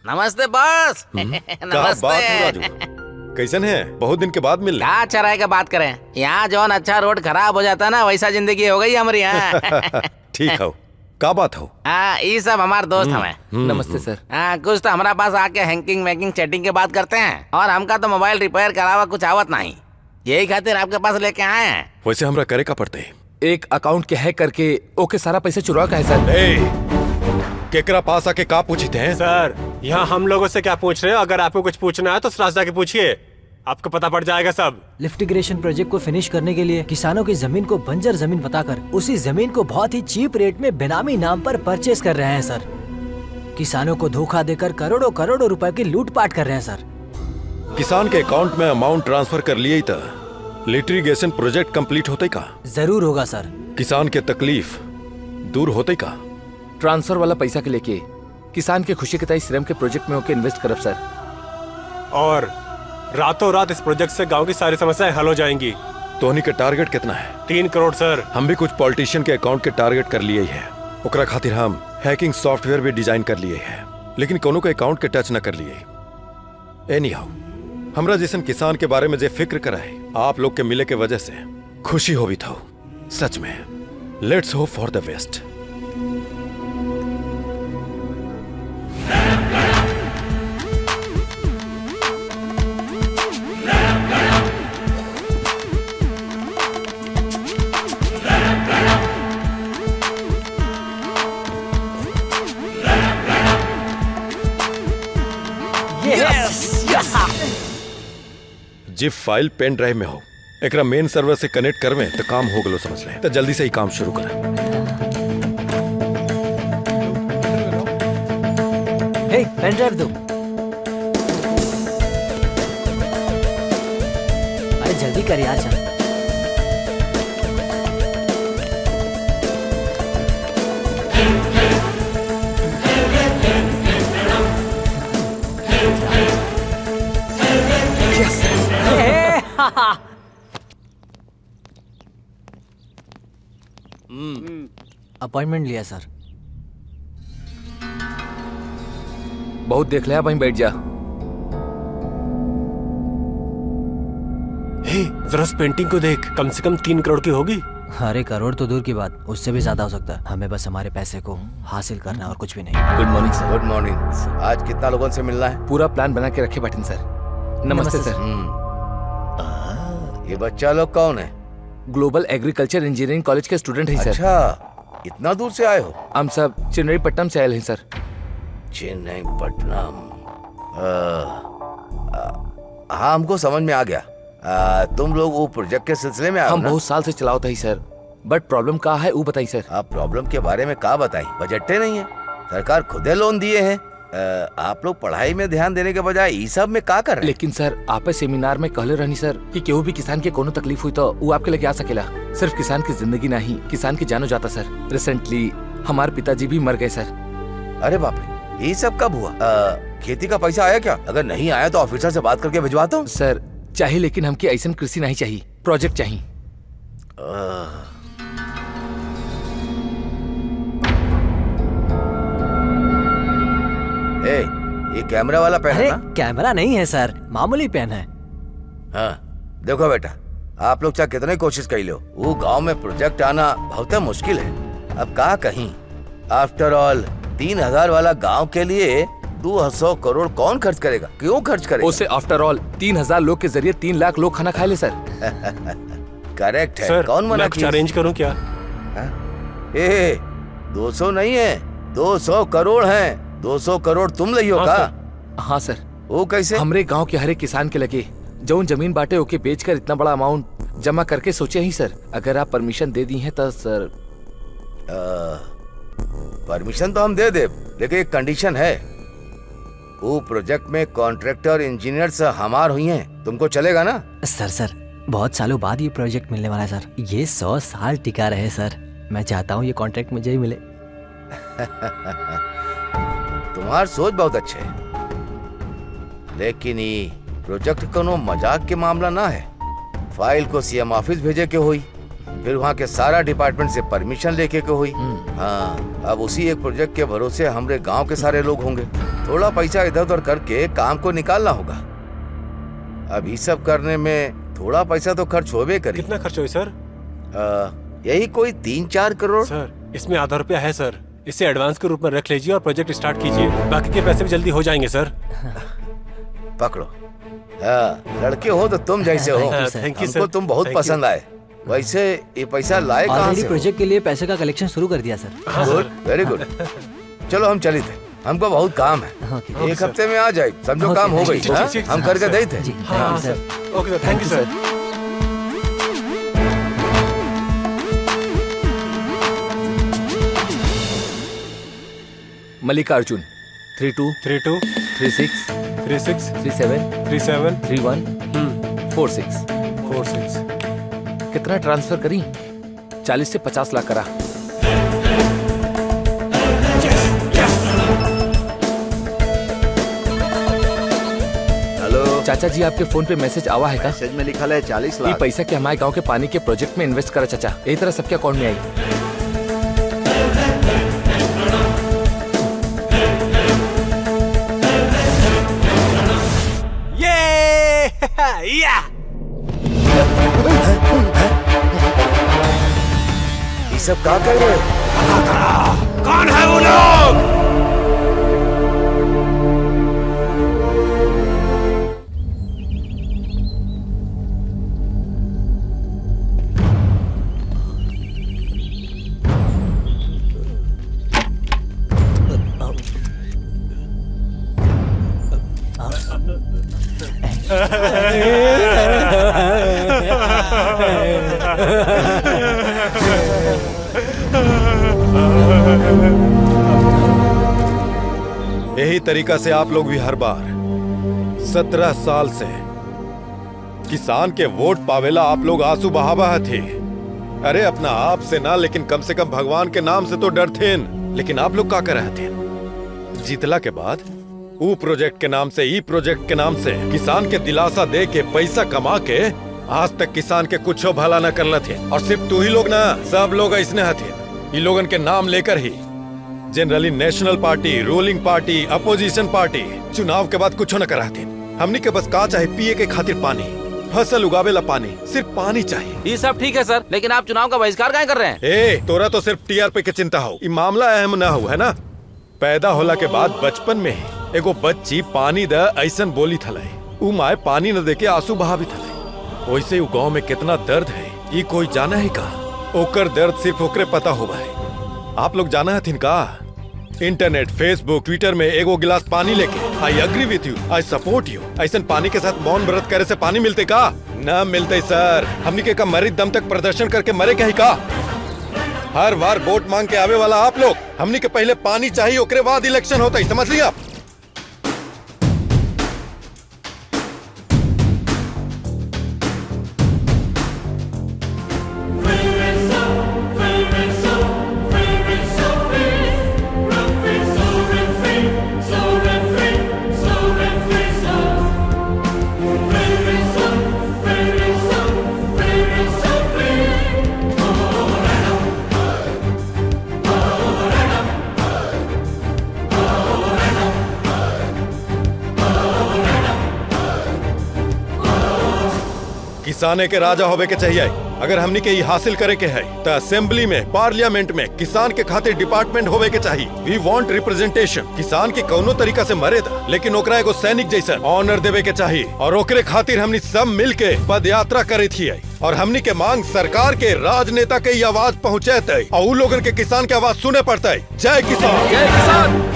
[SPEAKER 14] नमस्ते बॉस।
[SPEAKER 4] नमस्ते। कैसन है? बहुत दिन के बाद मिल।
[SPEAKER 14] क्या अच्छा रहे का बात करें। यहाँ जो अच्छा रोड खराब हो जाता ना, वैसा जिंदगी हो गई हमारी यहाँ।
[SPEAKER 4] ठीक हो। का बात हो?
[SPEAKER 14] ये सब हमारे दोस्त हमें।
[SPEAKER 6] नमस्ते सर।
[SPEAKER 14] कुछ तो हमारा पास आके हैंकिंग वैंकिंग चैटिंग के बात करते हैं, और हमका तो मोबाइल रिपेयर करावा कुछ आवत नहीं। यही खातिर आपके पास लेके आए हैं।
[SPEAKER 4] वैसे हमरा करे का पड़ते?
[SPEAKER 6] एक अकाउंट के हैक करके ओके सारा पैसा चुरा का है सर।
[SPEAKER 4] केकरा पास आके का पूछते हैं?
[SPEAKER 13] सर, यहाँ हम लोगों से क्या पूछ रहे हो? अगर आपको कुछ पूछना है तो सराज जाके पूछिए, आपको पता पड़ जाएगा सब।
[SPEAKER 9] लिफ्टिग्रेशन प्रोजेक्ट को फिनिश करने के लिए किसानों की जमीन को बंजर जमीन बताकर उसी जमीन को बहुत ही चीप रेट में बेनामी नाम पर परचेस कर रहे हैं सर। किसानों को धोखा देकर करोड़ों करोड़ों रुपए की लूटपाट कर रहे हैं सर।
[SPEAKER 4] किसान के अकाउंट में अमाउंट ट्रांसफर कर लिए तो लिफ्टिगेशन प्रोजेक्ट कंप्लीट होते का?
[SPEAKER 9] जरूर होगा सर।
[SPEAKER 4] किसान के तकलीफ दूर होते का?
[SPEAKER 6] ट्रांसफर वाला पैसा के लेके किसान के खुशी के तय श्रम के प्रोजेक्ट में होके इन्वेस्ट करब सर।
[SPEAKER 13] और रातों रात इस प्रोजेक्ट से गांव की सारी समस्याएं हल हो जाएंगी।
[SPEAKER 4] तोहनी के टारगेट कितना है?
[SPEAKER 13] 3 करोड़ सर।
[SPEAKER 4] हम भी कुछ पॉलिटिशियन के अकाउंट के टारगेट कर लिए है। ओकरा खातिर हम हैकिंग सॉफ्टवेयर भी डिजाइन कर लिए है, लेकिन कोनो के अकाउंट के टच न कर लिए। एनी हाउ, हमरा जैसन किसान के बारे में जे फिक्र करा है, आप लोग के मिले के वजह से खुशी हो भी था। सच में let's hope for the best. Zip file pen drive में हो, एकरा मेन सर्वर से कनेक्ट करवे तो काम हो गलो समझ ले। तो जल्दी से ही काम शुरू कर।
[SPEAKER 9] हे, पेन ड्राइव दो। अरे जल्दी कर यार, चल। अपॉइंटमेंट लिया सर।
[SPEAKER 6] बहुत देख लिया, वहीं बैठ जा।
[SPEAKER 13] हे, जरा उस पेंटिंग को देख, कम से कम 3 करोड़ की होगी।
[SPEAKER 9] अरे करोड़ तो दूर की बात, उससे भी ज्यादा हो सकता है। हमें बस हमारे पैसे को हासिल करना और कुछ भी नहीं।
[SPEAKER 6] Good morning sir.
[SPEAKER 1] Good morning. आज कितना लोगों से मिलना है?
[SPEAKER 6] पूरा प्लान बना के रखे पाटिल सर। नमस्ते सर।
[SPEAKER 1] ये बच्चा लोग कौन है?
[SPEAKER 6] ग्लोबल एग्रीकल्चर इंजीनियरिंग कॉलेज के स्टूडेंट हैं सर।
[SPEAKER 1] अच्छा, इतना दूर से आए हो?
[SPEAKER 6] हम सब चेन्नईपट्टनम से आए हैं सर।
[SPEAKER 1] चेन्नईपट्टनम। हाँ, हमको समझ में आ गया। तुम लोग वो प्रोजेक्ट के सिलसिले में आए हो
[SPEAKER 6] हम
[SPEAKER 1] ना?
[SPEAKER 6] बहुत साल से चलाओ ही सर, बट प्रॉब्लम क्या है वो बताइए सर।
[SPEAKER 1] आप प्रॉब्लम के बारे में क्या बताई? बजटे नहीं है, सरकार खुदे लोन दिए हैं। आप लोग पढ़ाई में ध्यान देने के बजाय ये सब में क्या कर रहे हैं?
[SPEAKER 6] लेकिन सर आप सेमिनार में कहले रहनी सर कि केहू भी किसान के कोनो तकलीफ हुई तो वो आपके लगे आ सकेला। सिर्फ किसान की जिंदगी नहीं, किसान की जानो जाता सर। रिसेंटली हमारे पिताजी भी मर गए सर।
[SPEAKER 1] अरे बाप रे, ये सब कब हुआ? खेती का पैसा आया क्या? अगर नहीं आया तो ऑफिसर से बात करके भिजवाता हूँ।
[SPEAKER 6] सर चाहिए, लेकिन हमके ऐसा कृषि नहीं चाहिए, प्रोजेक्ट चाहिए।
[SPEAKER 1] ये कैमरा वाला पेन है
[SPEAKER 9] अरे
[SPEAKER 1] ना?
[SPEAKER 9] कैमरा नहीं है सर, मामूली पेन है।
[SPEAKER 1] हाँ, देखो बेटा, आप लोग चाहे कितने कोशिश कर लो, वो गांव में प्रोजेक्ट आना बहुत मुश्किल है। अब कहा कहीं, आफ्टर ऑल 3000 वाला गांव के लिए 200 करोड़ कौन खर्च करेगा? क्यों खर्च करेगा?
[SPEAKER 6] उसे आफ्टर ऑल 3000 लोग के जरिए 3 लाख लोग खाना खा ले सर।
[SPEAKER 1] करेक्ट है।
[SPEAKER 13] सर,
[SPEAKER 1] कौन मना
[SPEAKER 13] मैं कुछ अरेंज करूं क्या?
[SPEAKER 1] 200 नहीं है, 200 करोड़ हैं। 200 करोड़ तुम लियो का?
[SPEAKER 6] हाँ सर।
[SPEAKER 1] वो कैसे?
[SPEAKER 6] हमरे गांव के हर एक किसान के लगे जो जमीन बांटे ओके बेचकर इतना बड़ा अमाउंट जमा करके सोचे ही सर, अगर आप परमिशन दे दी हैं तो सर।
[SPEAKER 1] परमिशन तो हम दे दे, लेकिन एक कंडीशन है। वो प्रोजेक्ट में कॉन्ट्रैक्टर इंजीनियर्स हमार हुई हैं, तुमको चलेगा ना?
[SPEAKER 9] सर बहुत सालों बाद ये प्रोजेक्ट मिलने वाला है सर। ये 100 साल टिका रहे सर। मैं चाहता हूँ ये कॉन्ट्रैक्ट मुझे ही मिले।
[SPEAKER 1] तुम्हार सोच बहुत अच्छे है, लेकिन ये प्रोजेक्ट कोनो मजाक के मामला ना है। फाइल को सीएम ऑफिस भेजे के हुई, फिर वहाँ के सारा डिपार्टमेंट से परमिशन लेके के हुई। हाँ, अब उसी एक प्रोजेक्ट के भरोसे हमरे गांव के सारे लोग होंगे। थोड़ा पैसा इधर उधर करके काम को निकालना होगा। अब ये सब करने में थोड़ा पैसा तो खर्च होबे करी।
[SPEAKER 13] कितना खर्च हुई सर?
[SPEAKER 1] यही कोई 3-4 करोड़।
[SPEAKER 13] सर इसमें आधा रुपया है सर, इसे एडवांस के रूप में रख लीजिए और प्रोजेक्ट स्टार्ट कीजिए। बाकी के पैसे भी जल्दी हो जाएंगे सर।
[SPEAKER 1] पकड़ो। लड़के हो तो तुम जैसे हो।
[SPEAKER 13] थैंक यू
[SPEAKER 1] हमको तुम बहुत पसंद आए। वैसे ये पैसा लाए कहाँ
[SPEAKER 9] ऑलरेडी
[SPEAKER 1] से?
[SPEAKER 9] प्रोजेक्ट के लिए पैसे का कलेक्शन शुरू कर दिया सर।
[SPEAKER 1] Good, very good. चलो हम चली थे, हमको बहुत काम है। एक हफ्ते में आ जाए, समझो काम हो गई। हम करके दे थे।
[SPEAKER 13] हाँ sir. Okay sir, thank you sir.
[SPEAKER 6] Mallikarjun 32
[SPEAKER 13] 32
[SPEAKER 6] 36
[SPEAKER 13] 36
[SPEAKER 6] 37
[SPEAKER 13] 37
[SPEAKER 6] 31 46
[SPEAKER 13] 46।
[SPEAKER 6] कितना ट्रांसफर करी? 40 से 50 लाख करा।
[SPEAKER 11] हेलो
[SPEAKER 6] चाचा जी, आपके फोन पे मैसेज आवा है का?
[SPEAKER 11] मैसेज में लिखा है 40
[SPEAKER 6] ये
[SPEAKER 11] लाख।
[SPEAKER 6] पैसा के हमारे गांव के पानी के प्रोजेक्ट में इन्वेस्ट करा चाचा। यही तरह सबके अकाउंट में आई।
[SPEAKER 1] ये सब क्या कर रहे हो?
[SPEAKER 13] कौन है वो लोग?
[SPEAKER 4] यही तरीका से आप लोग भी हर बार 17 साल से किसान के वोट पावेला आप लोग आंसू बहा थे। अरे अपना आप से ना, लेकिन कम से कम भगवान के नाम से तो डरते। लेकिन आप लोग क्या कर रहे थे? जीतला के बाद ऊ प्रोजेक्ट के नाम से, ई प्रोजेक्ट के नाम से किसान के दिलासा दे के पैसा कमा के आज तक किसान के कुछ भला न कर थे। और सिर्फ तू ही लोग ना, सब लोग ऐसने हथे। ये लोगन के नाम लेकर ही generally national party, ruling party, opposition party चुनाव के बाद कुछ न कराते। हमनी के बस का चाहे पिए के खातिर पानी, फसल उगावे ला पानी, सिर्फ पानी चाहिए।
[SPEAKER 14] ये सब ठीक है सर, लेकिन आप चुनाव का बहिष्कार काहे कर रहे हैं?
[SPEAKER 4] ए, तोरा तो सिर्फ टीआरपी की चिंता हो, ये मामला अहम ना हो, है ना? पैदा होला के बाद बचपन में ही एगो बच्ची पानी द ऐसन बोली थले, उ माए पानी न देके आंसू बहावी थले। वैसे उ गांव में कितना दर्द है, ये कोई जाना है का? ओकर दर्द सिर्फ ओकरे पता होगा है। आप लोग जाना हथिन का? इंटरनेट, फेसबुक, ट्विटर में एगो गिलास पानी लेके I agree with you, I support you, ऐसन पानी के साथ मौन व्रत करे से पानी मिलते का? न मिलते सर। हमनी के का मरी दम तक प्रदर्शन करके मरे कहीं का? हर बार वोट मांग के आवे वाला आप लोग, हमनी के पहले पानी चाहिए, ओकरे बाद इलेक्शन होता है, समझ लिया? किसाने के राजा होवे के चाहिए। अगर हमनी के ये हासिल करे के है तो असेंबली में, पार्लियामेंट में किसान के खातिर डिपार्टमेंट होवे के चाहिए। We want representation. किसान के कौनो तरीका से मरे था, लेकिन ओकरा एगो सैनिक जैसा ऑनर देवे के चाहिए। और ओकरे खातिर हमनी सब मिल के पद यात्रा करे थी और हमनी के मांग सरकार के राजनेता के ये आवाज पहुँचे और उ लोगन के किसान के आवाज सुने पड़ता है। जय किसान, जय किसान।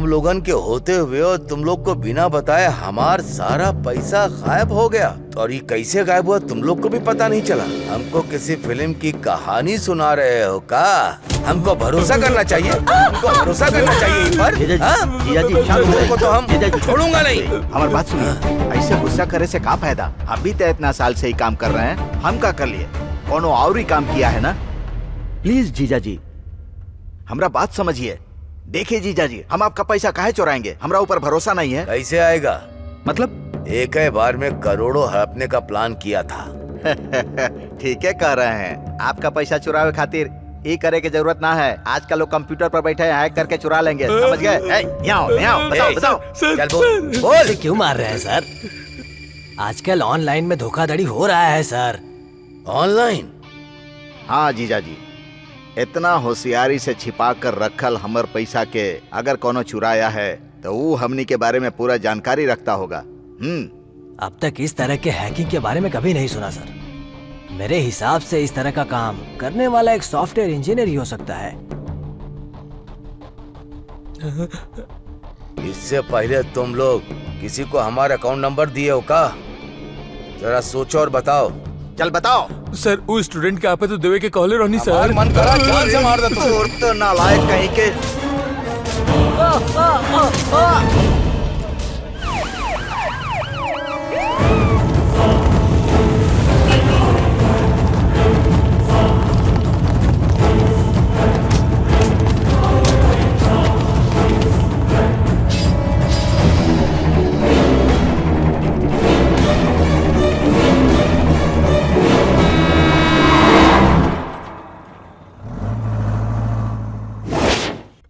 [SPEAKER 1] लोगन के होते हुए और तुम लोग को बिना बताए हमार सारा पैसा गायब हो गया। और ये कैसे गायब हुआ तुम लोग को भी पता नहीं चला। हमको किसी फिल्म की कहानी सुना रहे हो का? हमको भरोसा करना चाहिए, हमको भरोसा करना चाहिए इन पर।
[SPEAKER 7] जीजा जी,
[SPEAKER 1] तुम लोगों को तो हम छोड़ूंगा नहीं।
[SPEAKER 7] हमारी बात सुनिए, ऐसे गुस्सा करे से क्या फायदा? हम भी तो इतना साल से ही काम कर रहे हैं, हम क्या कर लिए? कोनो और ही काम किया है ना? प्लीज जीजा जी, हमारा बात समझिए। देखिए जीजा जी, हम आपका पैसा काहे चुराएंगे? हमारा ऊपर भरोसा नहीं है।
[SPEAKER 1] कैसे आएगा?
[SPEAKER 7] मतलब
[SPEAKER 1] एक ही बार में करोड़ों हड़पने का प्लान किया था।
[SPEAKER 7] ठीक है कह रहे हैं। आपका पैसा चुरावे खातिर ये करे की जरूरत ना है। आजकल लोग कंप्यूटर पर बैठे हैक करके चुरा लेंगे, समझ गए? बताओ।
[SPEAKER 1] चल बोल।
[SPEAKER 9] क्यों मार रहे हैं सर? आजकल ऑनलाइन में धोखाधड़ी हो रहा है सर।
[SPEAKER 1] ऑनलाइन?
[SPEAKER 7] हाँ जीजा जी, इतना होशियारी से छिपा कर रखल हमर पैसा के अगर कोनो चुराया है तो वो हमनी के बारे में पूरा जानकारी रखता होगा।
[SPEAKER 9] अब तक इस तरह के हैकिंग के बारे में कभी नहीं सुना सर। मेरे हिसाब से इस तरह का काम करने वाला एक सॉफ्टवेयर इंजीनियर ही हो सकता है।
[SPEAKER 1] इससे पहले तुम लोग किसी को हमारा अकाउंट नंबर दिए हो का? जरा सोचो और बताओ।
[SPEAKER 7] चल बताओ।
[SPEAKER 6] सर वो स्टूडेंट के आपे तो देवे के कॉलर होनी सर।
[SPEAKER 1] मन करा जान से मार देता हूं।
[SPEAKER 7] तो नालायक कहीं के।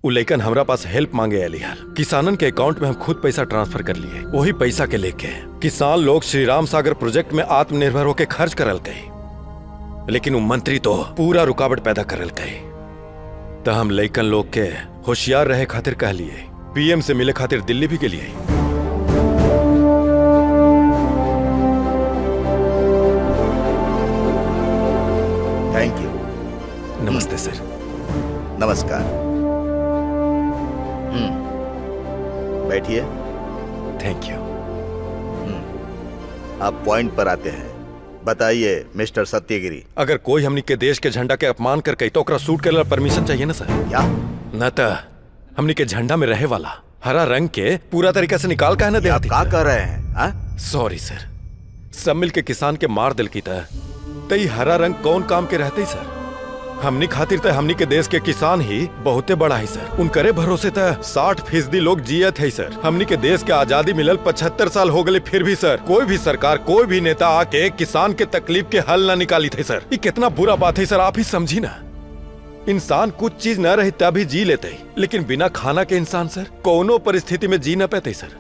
[SPEAKER 4] लेकिन हमरा पास हेल्प मांगे आली यार। किसानन के अकाउंट में हम खुद पैसा ट्रांसफर कर लिए। वही पैसा के लेके किसान लोग श्री राम सागर प्रोजेक्ट में आत्मनिर्भर होके खर्च करल गए, लेकिन वो मंत्री तो पूरा रुकावट पैदा करल गए। तो हम लइकन लोग के होशियार रहे खातिर कह लिए, पीएम से मिले खातिर दिल्ली भी के लिए।
[SPEAKER 7] Thank you.
[SPEAKER 4] नमस्ते सर।
[SPEAKER 7] नमस्कार।
[SPEAKER 11] बैठिए।
[SPEAKER 4] Thank you.
[SPEAKER 11] अब पॉइंट पर आते हैं। बताइए मिस्टर सत्यगिरी।
[SPEAKER 4] अगर कोई हमनी के देश के झंडा के अपमान कर कही तो ओकरा सूट करे ला परमिशन चाहिए ना सर?
[SPEAKER 11] क्या?
[SPEAKER 4] न त हमनी के झंडा में रहे वाला हरा रंग के पूरा तरीका से निकाल का है ना देहाती।
[SPEAKER 11] क्या कर रहे हैं?
[SPEAKER 4] सॉरी सर, सब मिल के किसान के मार दिल की तई हरा रंग कौन काम के रहते ही सर? हमनी खातिर त हमनी के देश के किसान ही बहुते बड़ा है सर। उनकरे भरोसे त 60% लोग जियत है सर। हमनी के देश के आजादी मिलल 75 साल हो गए, फिर भी सर कोई भी सरकार कोई भी नेता आके किसान के तकलीफ के हल ना निकाली थे सर। ये कितना बुरा बात है सर, आप ही समझी ना। इंसान कुछ चीज न रही तभी जी लेते, लेकिन बिना खाना के इंसान सर कोनो परिस्थिति में जी न पाते सर।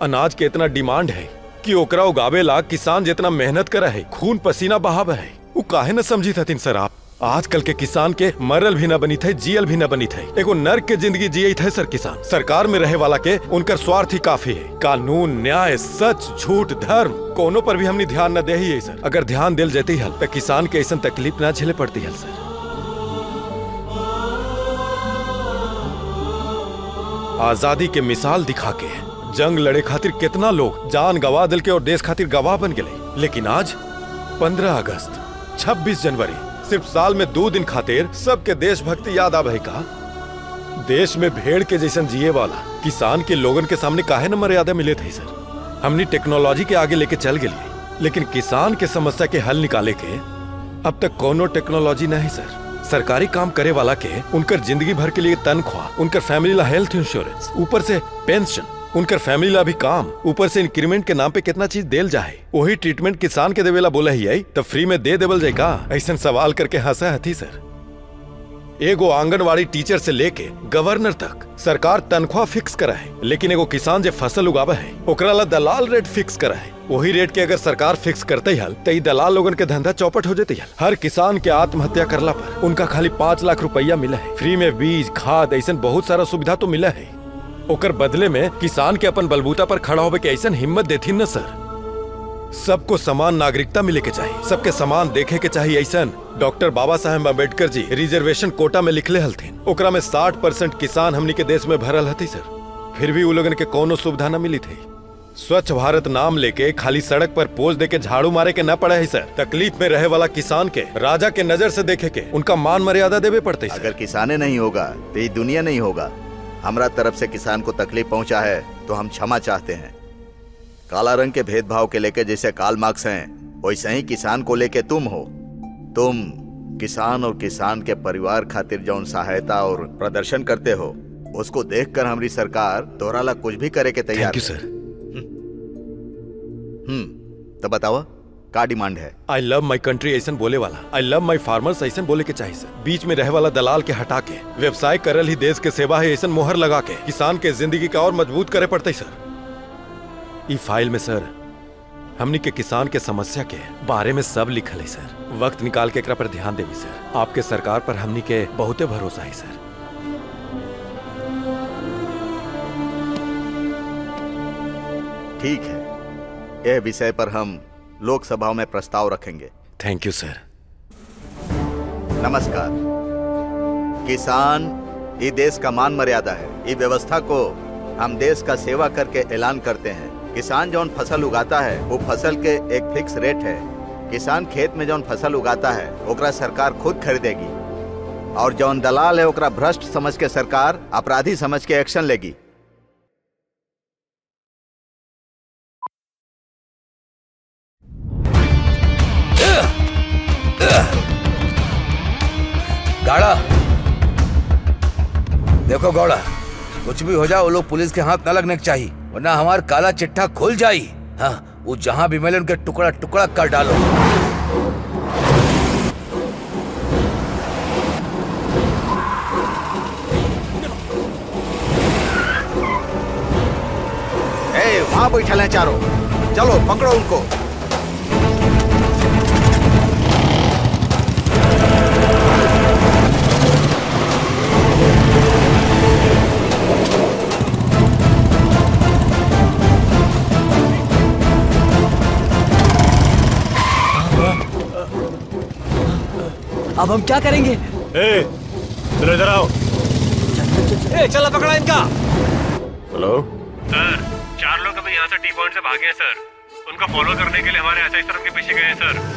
[SPEAKER 4] अनाज के इतना डिमांड है कि ओकरा उगावे ला किसान जितना मेहनत करा है, खून पसीना बहावे है, वो काहे न समझी थी सर आप? आजकल के किसान के मरल भी न बनी थे, जियल भी न बनी थे, एगो नर्क के जिंदगी जिये थे सर किसान। सरकार में रहे वाला के उनकर स्वार्थ ही काफी है। कानून, न्याय, सच, झूठ, धर्म कोनो पर भी हमने ध्यान न दे ही है सर। अगर ध्यान दिल जेती हल तो किसान के ऐसा तकलीफ न झेले पड़ती हल सर। आजादी के मिसाल दिखा के जंग लड़े खातिर कितना लोग जान गवा दिल के और देश खातिर गवाह बन गए, लेकिन आज 15 अगस्त 26 जनवरी सिर्फ साल में 2 दिन खातिर सबके देशभक्ति याद आवे का। देश में भेड़ के जैसन जिए वाला किसान के लोगन के सामने काहे न मर्यादा मिले थे सर। हमने टेक्नोलॉजी के आगे लेके चल गए, लेकिन किसान के समस्या के हल निकाले के अब तक कोनो टेक्नोलॉजी नहीं सर। सरकारी काम करे वाला के उनकर जिंदगी भर के लिए तनख्वाह, उनकर फैमिली ला हेल्थ इंश्योरेंस, ऊपर से पेंशन, उनकर फैमिली ला भी काम, ऊपर से इंक्रीमेंट के नाम पे कितना चीज देल जाए। वही ट्रीटमेंट किसान के देवेला बोला ही आई तो फ्री में दे देवल जाए का? ऐसा सवाल करके हंसा हथी सर। एगो आंगनवाड़ी टीचर से लेके गवर्नर तक सरकार तनख्वाह फिक्स करा है, लेकिन एगो किसान जो फसल उगावा है ओकरा ला दलाल रेट फिक्स करा है। वही रेट के अगर सरकार फिक्स करते हल तो दलाल लोगन के धंधा चौपट हो जाते हल। हर किसान के आत्महत्या करला पर उनका खाली 5 लाख रुपया मिला है। फ्री में बीज, खाद, ऐसा बहुत सारा सुविधा तो मिला है। ओकर बदले में किसान के अपन बलबूता पर खड़ा होवे के ऐसा हिम्मत देती न सर। सबको समान नागरिकता मिले के चाहिए, सबके समान देखे के चाहिए। ऐसा doctor Baba Saheb Ambedkar ji reservation quota में लिखले हलथिन, ओकरा में 60% किसान हमनी के देश में भरल हती सर। फिर भी उ लोगन के कोनो सुविधा न मिली थी। स्वच्छ भारत नाम लेके खाली सड़क पर पोज दे के झाड़ू मारे के न पड़े है सर। तकलीफ में रहे वाला किसान के राजा के नजर से देखे के उनका मान मर्यादा देवे पड़ते।
[SPEAKER 11] अगर किसाने नहीं होगा तो ये दुनिया नहीं होगा। हमारा तरफ से किसान को तकलीफ पहुंचा है तो हम क्षमा चाहते हैं। काला रंग के भेदभाव के लेके जैसे कार्ल मार्क्स हैं, वैसे ही किसान को लेके तुम हो। तुम किसान और किसान के परिवार खातिर जौन सहायता और प्रदर्शन करते हो, उसको देखकर हमारी सरकार तोहरा ला कुछ भी करे के तैयार।
[SPEAKER 4] Thank you sir.
[SPEAKER 11] तो बताओ का डिमांड है?
[SPEAKER 4] आई लव माई कंट्री ऐसा बोले वाला, आई लव माई फार्मर्स ऐसा बोले के चाहिए सर। बीच में रहे वाला दलाल के हटा के व्यवसाय करल ही देश के सेवा है ऐसा मोहर लगा के किसान के जिंदगी का और मजबूत करे पड़ते सर। ई फाइल में सर हमनी के किसान के समस्या के बारे में सब लिखल है सर। वक्त निकाल के एकरा पर ध्यान देवी सर। आपके सरकार पर हमनी के बहुते भरोसा है सर।
[SPEAKER 11] ठीक है, यह विषय पर हम लोकसभा में प्रस्ताव रखेंगे।
[SPEAKER 4] Thank you sir.
[SPEAKER 11] नमस्कार। किसान ये देश का मान मर्यादा है। ये व्यवस्था को हम देश का सेवा करके ऐलान करते हैं। किसान जौन फसल उगाता है वो फसल के एक फिक्स रेट है। किसान खेत में जौन फसल उगाता है ओकरा सरकार खुद खरीदेगी, और जौन दलाल है ओकरा भ्रष्ट समझ के सरकार अपराधी समझ के एक्शन लेगी।
[SPEAKER 1] गाड़ा देखो गौड़ा, कुछ भी हो जाए वो लोग पुलिस के हाथ न लगने के चाहिए, वरना हमारा काला चिट्ठा खुल जाई। हाँ, वो जहां भी मिले उनके टुकड़ा टुकड़ा कर डालो।
[SPEAKER 11] वहां बैठल हैं चारों, चलो पकड़ो उनको।
[SPEAKER 9] अब हम क्या करेंगे?
[SPEAKER 13] चलो इधर आओ। चलो पकड़ा इनका।
[SPEAKER 8] हेलो
[SPEAKER 13] सर 4 लोग अभी यहाँ से टी पॉइंट से भागे हैं सर। उनको फॉलो करने के लिए हमारे एसआई सर उनके पीछे गए हैं सर।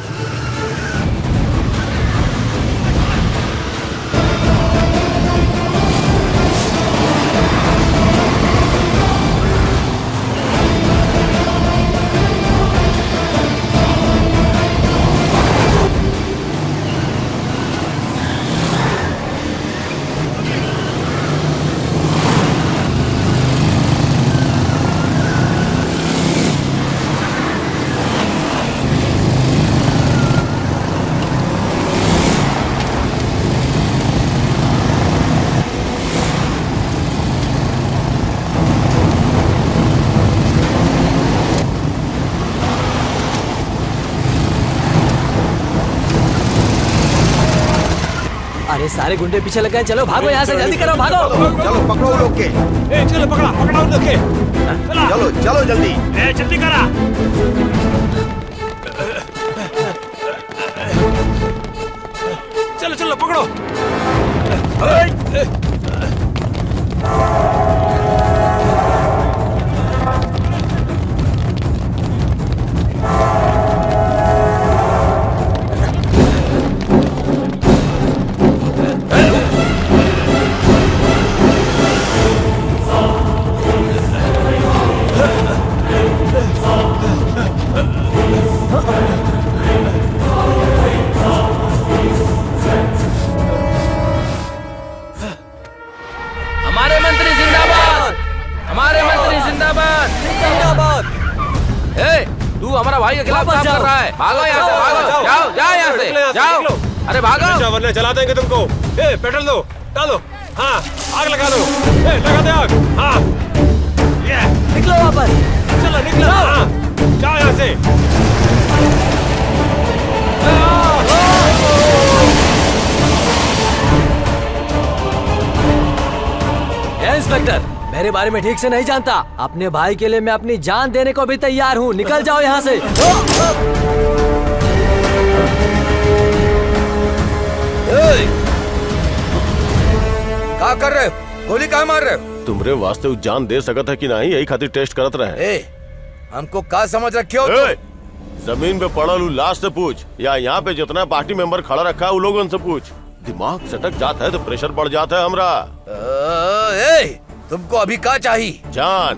[SPEAKER 9] अरे सारे गुंडे पीछे लग गए, चलो भागो यहाँ से, जल्दी करो, भागो।
[SPEAKER 11] चलो पकड़ो उन लोग के।
[SPEAKER 13] चलो पकड़ा उन लोग के।
[SPEAKER 11] चलो चलो जल्दी।
[SPEAKER 13] जल्दी करा। चलो चलो पकड़ो।
[SPEAKER 6] हमारे मंत्री जिंदाबाद, हमारे मंत्री जिंदाबाद जिंदाबाद। तू हमारा भाई के खिलाफ काम कर रहा है, भागो यहाँ से, भागो, जाओ जाओ यहाँ से, जाओ, अरे भागो,
[SPEAKER 13] वरना जला देंगे तुमको। पेट्रोल दो, डालो, हाँ आग लगा दो, लगा दे आग, हाँ
[SPEAKER 9] निकलो वापस,
[SPEAKER 13] चलो निकलो, हाँ जाओ यहाँ से।
[SPEAKER 9] इंस्पेक्टर, मेरे बारे में ठीक से नहीं जानता। अपने भाई के लिए मैं अपनी जान देने को भी तैयार हूँ, निकल जाओ यहाँ से।
[SPEAKER 1] क्या कर रहे हो? गोली कहाँ मार रहे हो?
[SPEAKER 8] तुमरे वास्ते वो जान दे सकत है कि नहीं, यही खातिर टेस्ट करत रहे।
[SPEAKER 1] हमको क्या समझ रखे हो?
[SPEAKER 8] जमीन पे पड़ल लाश से पूछ, या यहाँ पे जितना पार्टी मेंबर खड़ा रखा है वो लोगों से पूछ। दिमाग सटक जाता है तो प्रेशर बढ़ जाता है हमरा।
[SPEAKER 1] तुमको अभी क्या चाहिए?
[SPEAKER 8] जान,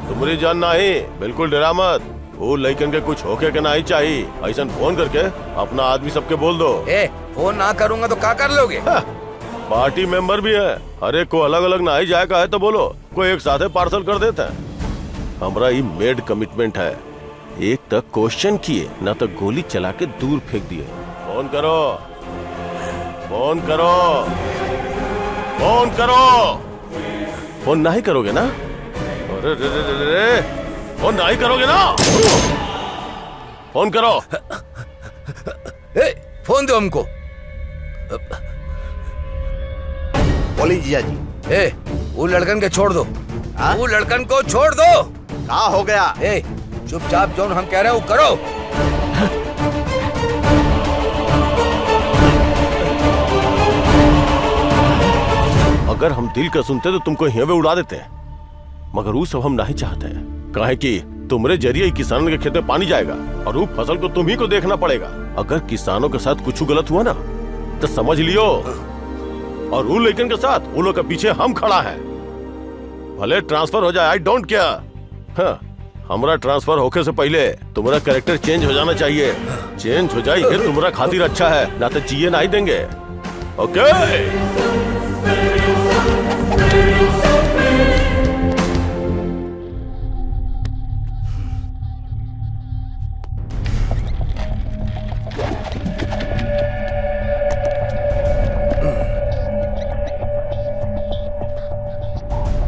[SPEAKER 8] तुम्हारी जान नहीं, बिल्कुल डरा मत। वो लड़कन के कुछ होके के नहीं चाहिए। ऐसा फोन करके अपना आदमी सबके बोल दो।
[SPEAKER 1] फोन ना करूंगा तो क्या कर लोगे?
[SPEAKER 8] पार्टी मेंबर भी है, हर एक को अलग अलग ना ही जाएगा है तो बोलो, कोई एक साथ पार्सल कर देता है। हमरा ये मेड कमिटमेंट है, एक तक क्वेश्चन किए ना तो गोली चला के दूर फेंक दिए। फोन करो, फोन करो, फोन करो। फोन नहीं करोगे ना? अरे रे रे रे रे, फोन नहीं करोगे ना? फोन करो।
[SPEAKER 1] फोन दो हमको।
[SPEAKER 11] बोली जिया जी।
[SPEAKER 1] वो लड़कन के छोड़ दो। वो लड़कन को छोड़ दो।
[SPEAKER 11] क्या हो गया?
[SPEAKER 1] चुपचाप जो हम कह रहे हैं वो करो।
[SPEAKER 8] अगर हम दिल का सुनते तो तुमको हेवे उड़ा देते, मगर वो सब हम नहीं चाहते। काहे कि तुम्हारे जरिए ही किसानों के खेत में पानी जाएगा और वो फसल को तुम्ही को देखना पड़ेगा। अगर किसानों के साथ कुछ गलत हुआ ना तो समझ लियो, और वो लेकिन के साथ वो लोग के पीछे हम खड़ा है। भले ट्रांसफर हो जाए, आई डोंट केयर। हमारा ट्रांसफर होके से पहले तुम्हारा कैरेक्टर चेंज हो जाना चाहिए। चेंज हो जाए फिर तुम्हारा खातिर अच्छा है, ना तो जिए नहीं देंगे। ओके?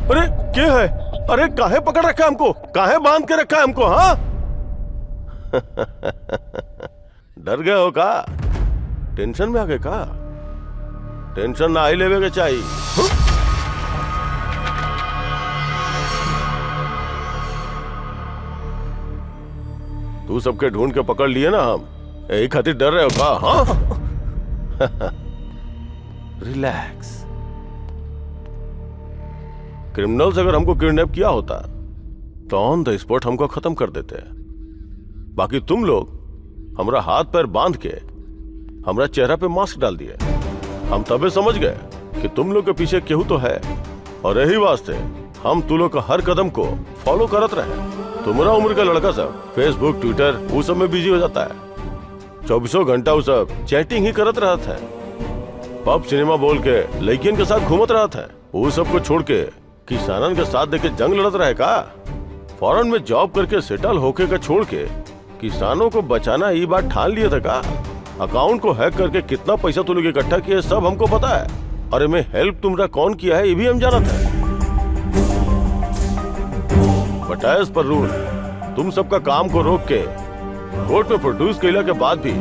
[SPEAKER 8] अरे क्या है? अरे काहे पकड़ रखा है हमको? काहे बांध के रखा है हमको? हाँ डर गए हो का? टेंशन में आ गए का? टेंशन ना ही लेवे के चाहिए। तू सबके ढूंढ के पकड़ लिए ना हम, यही खातिर डर रहे हो का? हाँ रिलैक्स, क्रिमिनल्स अगर हमको किडनैप किया होता तो ऑन द स्पॉट हमको खत्म कर देते। बाकी तुम लोग हमरा हाथ पैर बांध के हमरा चेहरा पे मास्क डाल दिए। हम तबे समझ गए कि तुम लोग के पीछे केहू तो है, और यही वास्ते हम तू लोग का हर कदम को फॉलो करत रहे। तुम्हारा उम्र का लड़का सब फेसबुक ट्विटर वो सब में बिजी हो जाता है। 24 घंटा वो सब चैटिंग ही करत रहा था, पब सिनेमा बोल के लड़कियन के साथ घूमत रहा था। वो सब को छोड़ के किसानन के साथ देखे जंग लड़त रहे का? फॉरेन में जॉब करके सेटल होके का छोड़ के किसानों को बचाना ये बात ठान लिया था का? अकाउंट को हैक करके कितना पैसा तुम लोग इकट्ठा किया सब हमको पता है, और मैं हेल्प तुमरा कौन किया है ये भी हम जाना था। बट एज पर रूल तुम सबका काम को रोक के कोर्ट में प्रोड्यूस कैला के बाद भी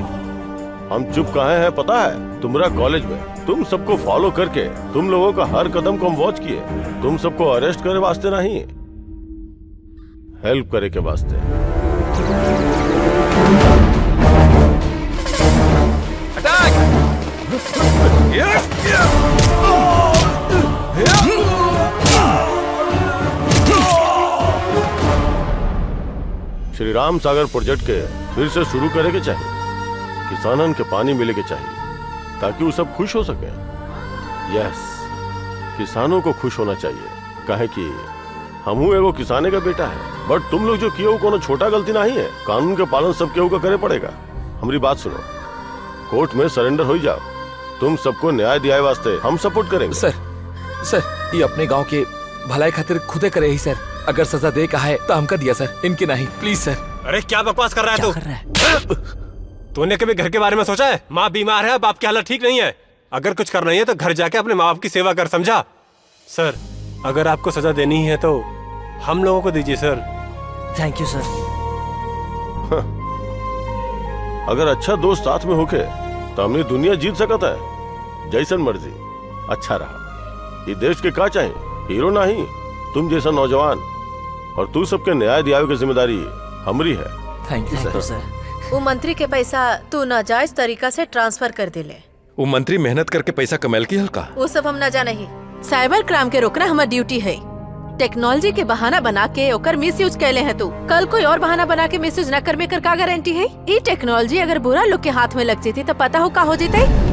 [SPEAKER 8] हम चुप कहे हैं पता है? तुम्हारा कॉलेज में तुम सबको फॉलो करके तुम लोगों का हर कदम को हम वॉच किए। तुम सबको अरेस्ट करे वास्ते नहीं, हेल्प करे के वास्ते। श्री राम सागर प्रोजेक्ट के फिर से शुरू करे के चाहिए। किसानन के पानी मिले के चाहिए ताकि वो सब खुश हो सके। यस, किसानों को खुश होना चाहिए, काहे कि हमहू एगो किसाने का बेटा है। बट तुम लोग जो किए हो कोनो छोटा गलती नहीं है। कानून के पालन सब केहू का करे पड़ेगा। हमारी बात सुनो, कोर्ट में सरेंडर हो जाओ। तुम सबको न्याय दिया वास्ते हम सपोर्ट करेंगे।
[SPEAKER 6] सर ये अपने गांव के भलाई खातिर खुदे करे ही सर। अगर सजा दे का है तो हमका दिया सर, इनके नहीं, प्लीज सर।
[SPEAKER 13] अरे क्या बकवास कर रहा है तू? तूने कभी घर के बारे में सोचा है? माँ बीमार है, बाप की हालत ठीक नहीं है। अगर कुछ करना ही है तो घर जाके अपने माँ बाप की सेवा कर, समझा? सर अगर आपको सजा देनी ही है तो हम लोगों को दीजिए सर।
[SPEAKER 9] Thank you sir.
[SPEAKER 8] अगर अच्छा दोस्त साथ में होके तो हमने दुनिया जीत सकता है। जैसन मर्जी अच्छा रहा। ये देश के का चाहे हीरो नहीं, तुम जैसा नौजवान, और तू सबके न्याय दियावे की जिम्मेदारी हमारी है।
[SPEAKER 6] Thank you sir.
[SPEAKER 2] वो मंत्री के पैसा तू नाजायज तरीका से ट्रांसफर कर दिले।
[SPEAKER 4] वो मंत्री मेहनत करके पैसा कमाल की हल्का।
[SPEAKER 2] वो सब हम न जाने ही। साइबर क्राइम के रोकना हमारी ड्यूटी है। टेक्नोलॉजी के बहाना बना के ओकर मिसयूज कैले है तू। कल कोई और बहाना बना के मिसयूज न करने कर का गारंटी है? ये टेक्नोलॉजी अगर बुरा लोग के हाथ में लग जाती तो पता हो का हो जाते।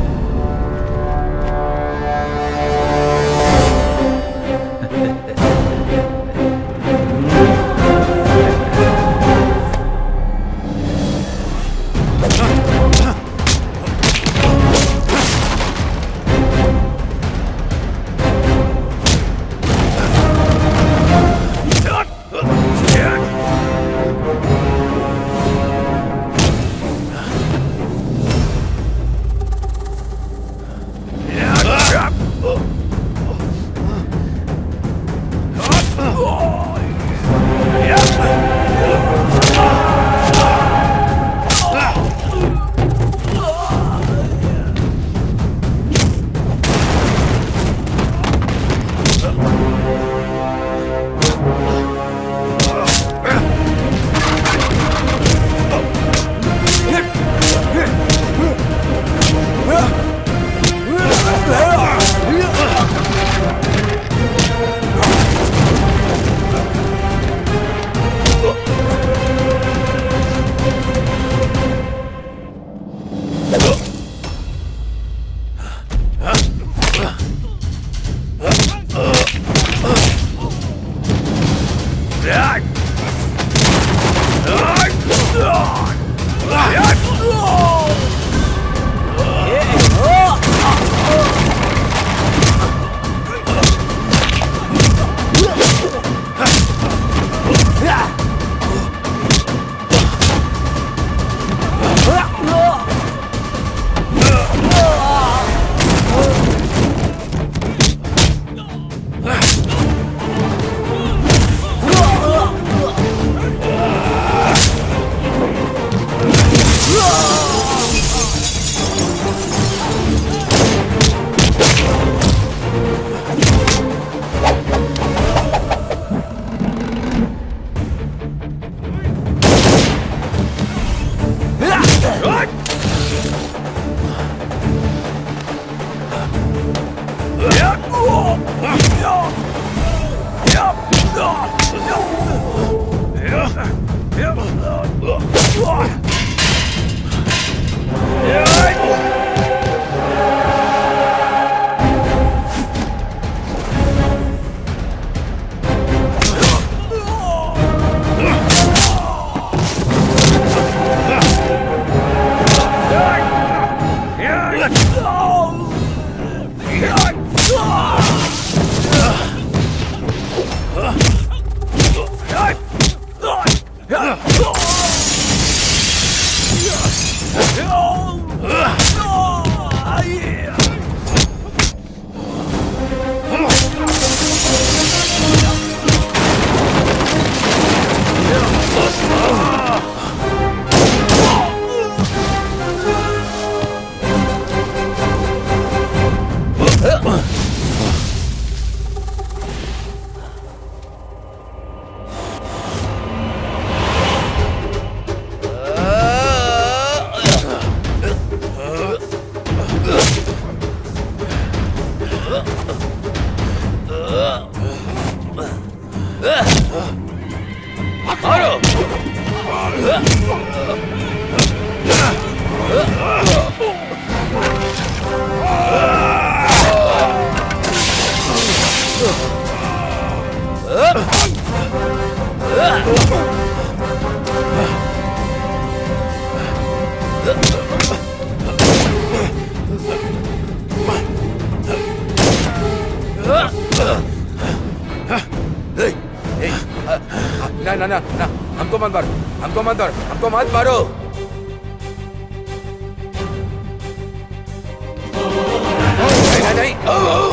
[SPEAKER 1] ना ना ना ना, हमको मत मारो, हमको मत मारो, हमको मत मारो। नहीं नहीं नहीं।